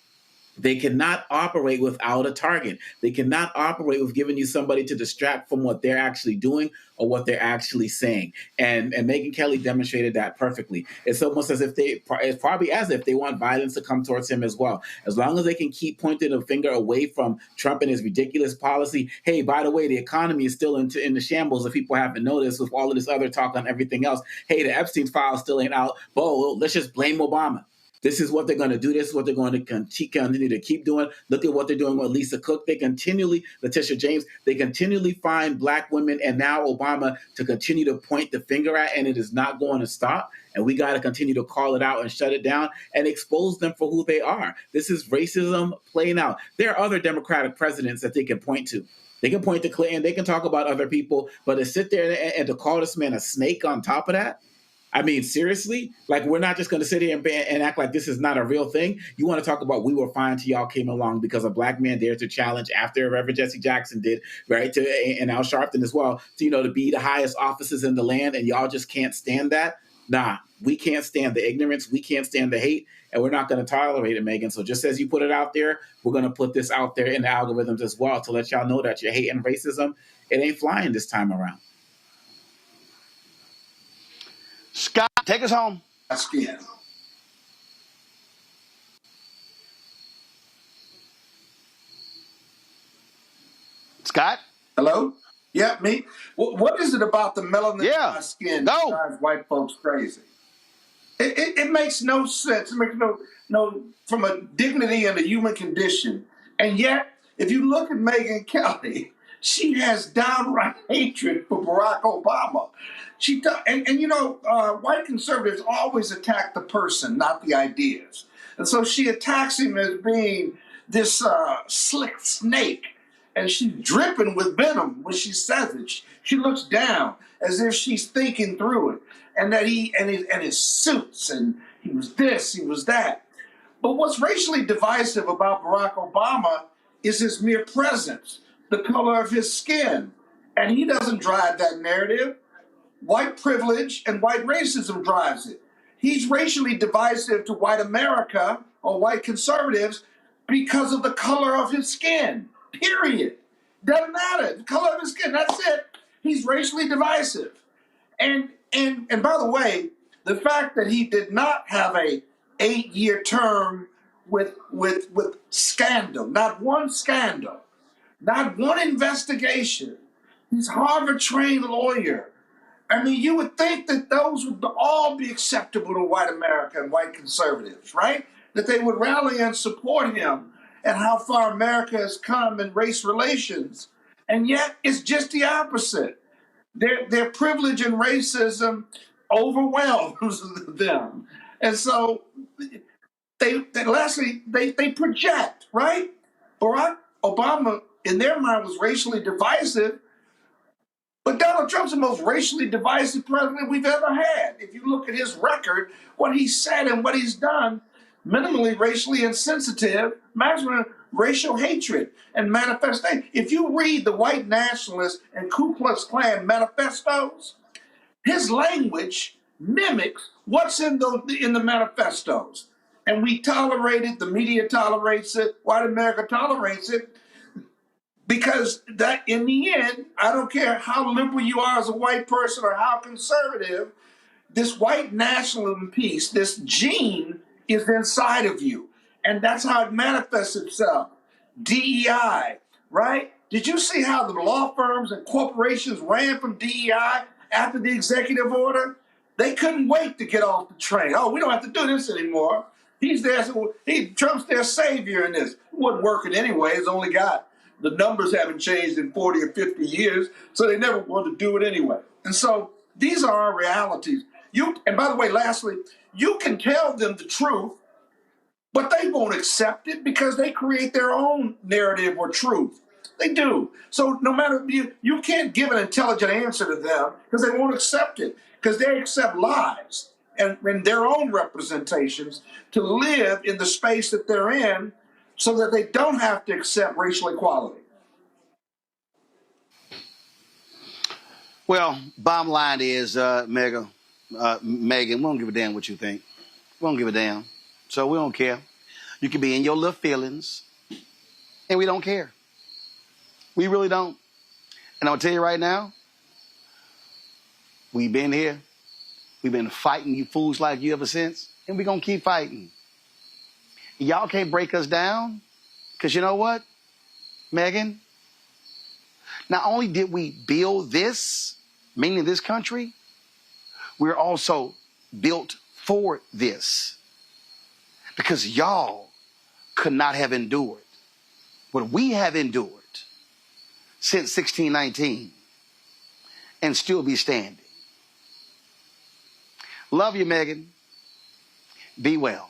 they cannot operate without a target. They cannot operate with giving you somebody to distract from what they're actually doing or what they're actually saying. And Megyn Kelly demonstrated that perfectly. It's almost as if it's probably as if they want violence to come towards him as well. As long as they can keep pointing a finger away from Trump and his ridiculous policy. Hey, by the way, the economy is still in the shambles if people haven't noticed with all of this other talk on everything else. Hey, the Epstein file still ain't out. Well, let's just blame Obama. This is what they're going to do. This is what they're going to continue to keep doing. Look at what they're doing with Lisa Cook. Letitia James, they continually find black women and now Obama to continue to point the finger at, and it is not going to stop. And we got to continue to call it out and shut it down and expose them for who they are. This is racism playing out. There are other Democratic presidents that they can point to. They can point to Clinton. They can talk about other people, but to sit there and to call this man a snake on top of that, I mean, seriously? Like, we're not just going to sit here and act like this is not a real thing. You want to talk about we were fine till y'all came along because a black man dared to challenge after Reverend Jesse Jackson did, right? And Al Sharpton as well, to be the highest offices in the land, and y'all just can't stand that? Nah, we can't stand the ignorance. We can't stand the hate, and we're not going to tolerate it, Megyn. So just as you put it out there, we're going to put this out there in the algorithms as well to let y'all know that your hate and racism, it ain't flying this time around. Scott, take us home. Skin. Scott? Hello? Yeah, me? What is it about the melanin in my skin that drives white folks crazy? It makes no sense. It makes no from a dignity and a human condition. And yet, if you look at Megyn Kelly, she has downright hatred for Barack Obama. White conservatives always attack the person, not the ideas. And so she attacks him as being this slick snake. And she's dripping with venom when she says it. She looks down as if she's thinking through it. And that his suits, and he was this, he was that. But what's racially divisive about Barack Obama is his mere presence, the color of his skin. And he doesn't drive that narrative. White privilege and white racism drives it. He's racially divisive to white America or white conservatives because of the color of his skin, period. Doesn't matter, the color of his skin, that's it. He's racially divisive. And by the way, the fact that he did not have a 8-year term with scandal, not one scandal, not one investigation. He's a Harvard-trained lawyer. I mean, you would think that those would all be acceptable to white America and white conservatives, right? That they would rally and support him and how far America has come in race relations. And yet, it's just the opposite. Their privilege and racism overwhelms them. And so they project, right? Barack Obama, in their mind, was racially divisive. But Donald Trump's the most racially divisive president we've ever had. If you look at his record, what he said and what he's done, minimally racially insensitive, maximum racial hatred and manifestation. If you read the white nationalist and Ku Klux Klan manifestos, his language mimics what's in the manifestos. And we tolerate it, the media tolerates it, white America tolerates it, because that in the end, I don't care how liberal you are as a white person or how conservative, this white nationalism piece, this gene is inside of you. And that's how it manifests itself. DEI, right? Did you see how the law firms and corporations ran from DEI after the executive order? They couldn't wait to get off the train. Oh, we don't have to do this anymore. He's there. Trump's their savior in this. It wasn't working anyway. It's only got the numbers haven't changed in 40 or 50 years, so they never wanted to do it anyway. And so these are our realities. And by the way, lastly, you can tell them the truth, but they won't accept it because they create their own narrative or truth. They do. So no matter, you can't give an intelligent answer to them because they won't accept it, because they accept lies and their own representations to live in the space that they're in so that they don't have to accept racial equality. Well, bottom line is, Megan, we don't give a damn what you think. We don't give a damn. So we don't care. You can be in your little feelings, and we don't care. We really don't. And I'll tell you right now, we've been here. We've been fighting you fools like you ever since, and we're going to keep fighting. Y'all can't break us down, because you know what, Megan? Not only did we build this, meaning this country, we're also built for this, because y'all could not have endured what we have endured since 1619 and still be standing. Love you, Megan. Be well.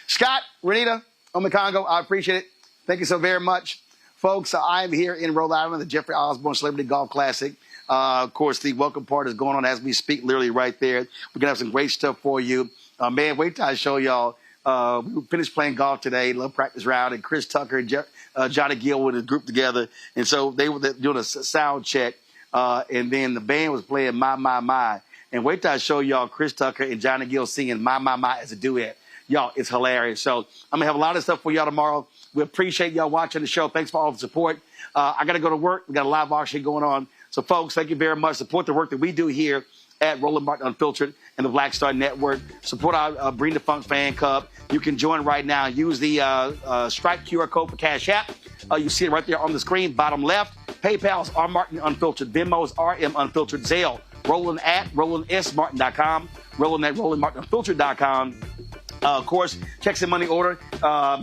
Scott, Renita, Omekongo, I appreciate it. Thank you so very much. Folks, I'm here in Rhode Island, the Jeffrey Osborne Celebrity Golf Classic. Of course, the welcome part is going on as we speak, literally right there. We're going to have some great stuff for you. Man, wait till I show y'all. We finished playing golf today, little practice round, and Chris Tucker and Johnny Gill with his group together. And so they were doing a sound check, and then the band was playing My, My, My. And wait till I show y'all Chris Tucker and Johnny Gill singing My, My, My as a duet. Y'all, it's hilarious. So I'm going to have a lot of stuff for y'all tomorrow. We appreciate y'all watching the show. Thanks for all the support. I got to go to work. We got a live auction going on. So, folks, thank you very much. Support the work that we do here at Roland Martin Unfiltered and the Black Star Network. Support our Bring the Funk fan club. You can join right now. Use the Stripe QR code for Cash App. You see it right there on the screen, bottom left. PayPal's R Martin Unfiltered. Venmo's RM Unfiltered. Zelle. Roland at RolandSMartin.com. Roland at RolandMartinUnfiltered.com. Of course, checks and money order.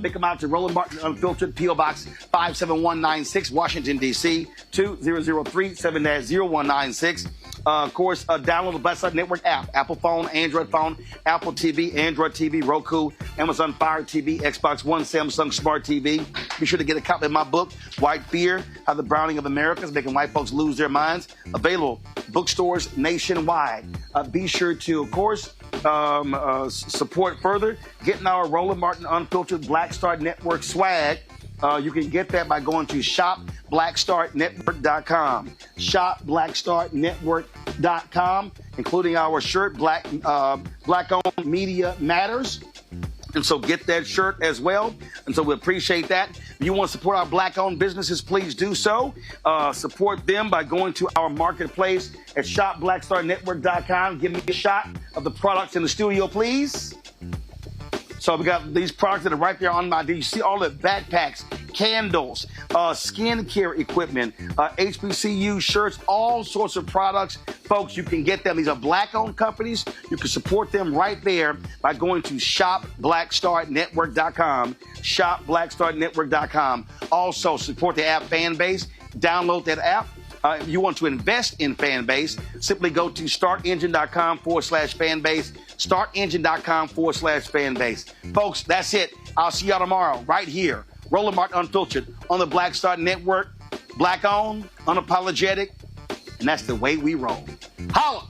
Make them out to Roland Martin Unfiltered, P.O. Box 57196, Washington, D.C. 20037-0196. Of course, download the Black Star Network app. Apple phone, Android phone, Apple TV, Android TV, Roku, Amazon Fire TV, Xbox One, Samsung Smart TV. Be sure to get a copy of my book, White Fear, How the Browning of America is Making White Folks Lose Their Minds. Available bookstores nationwide. Be sure to, of course, support further getting our Roland Martin Unfiltered Black Star Network swag. You can get that by going to shopblackstarnetwork.com. Shopblackstarnetwork.com, including our shirt, Black-Owned Media Matters. And so get that shirt as well. And so we appreciate that. If you want to support our Black-owned businesses, please do so. Support them by going to our marketplace at shopblackstarnetwork.com. Give me a shot of the products in the studio, please. So we got these products that are right there on my D. You see all the backpacks, candles, skincare equipment, HBCU shirts, all sorts of products. Folks, you can get them. These are Black-owned companies. You can support them right there by going to shopblackstarnetwork.com, shopblackstarnetwork.com. Also, support the app Fanbase. Download that app. If you want to invest in Fanbase, simply go to startengine.com/Fanbase, startengine.com/Fanbase. Folks, that's it. I'll see y'all tomorrow right here. Roland Martin Unfiltered on the Black Star Network. Black-owned, unapologetic, and that's the way we roll. Holla!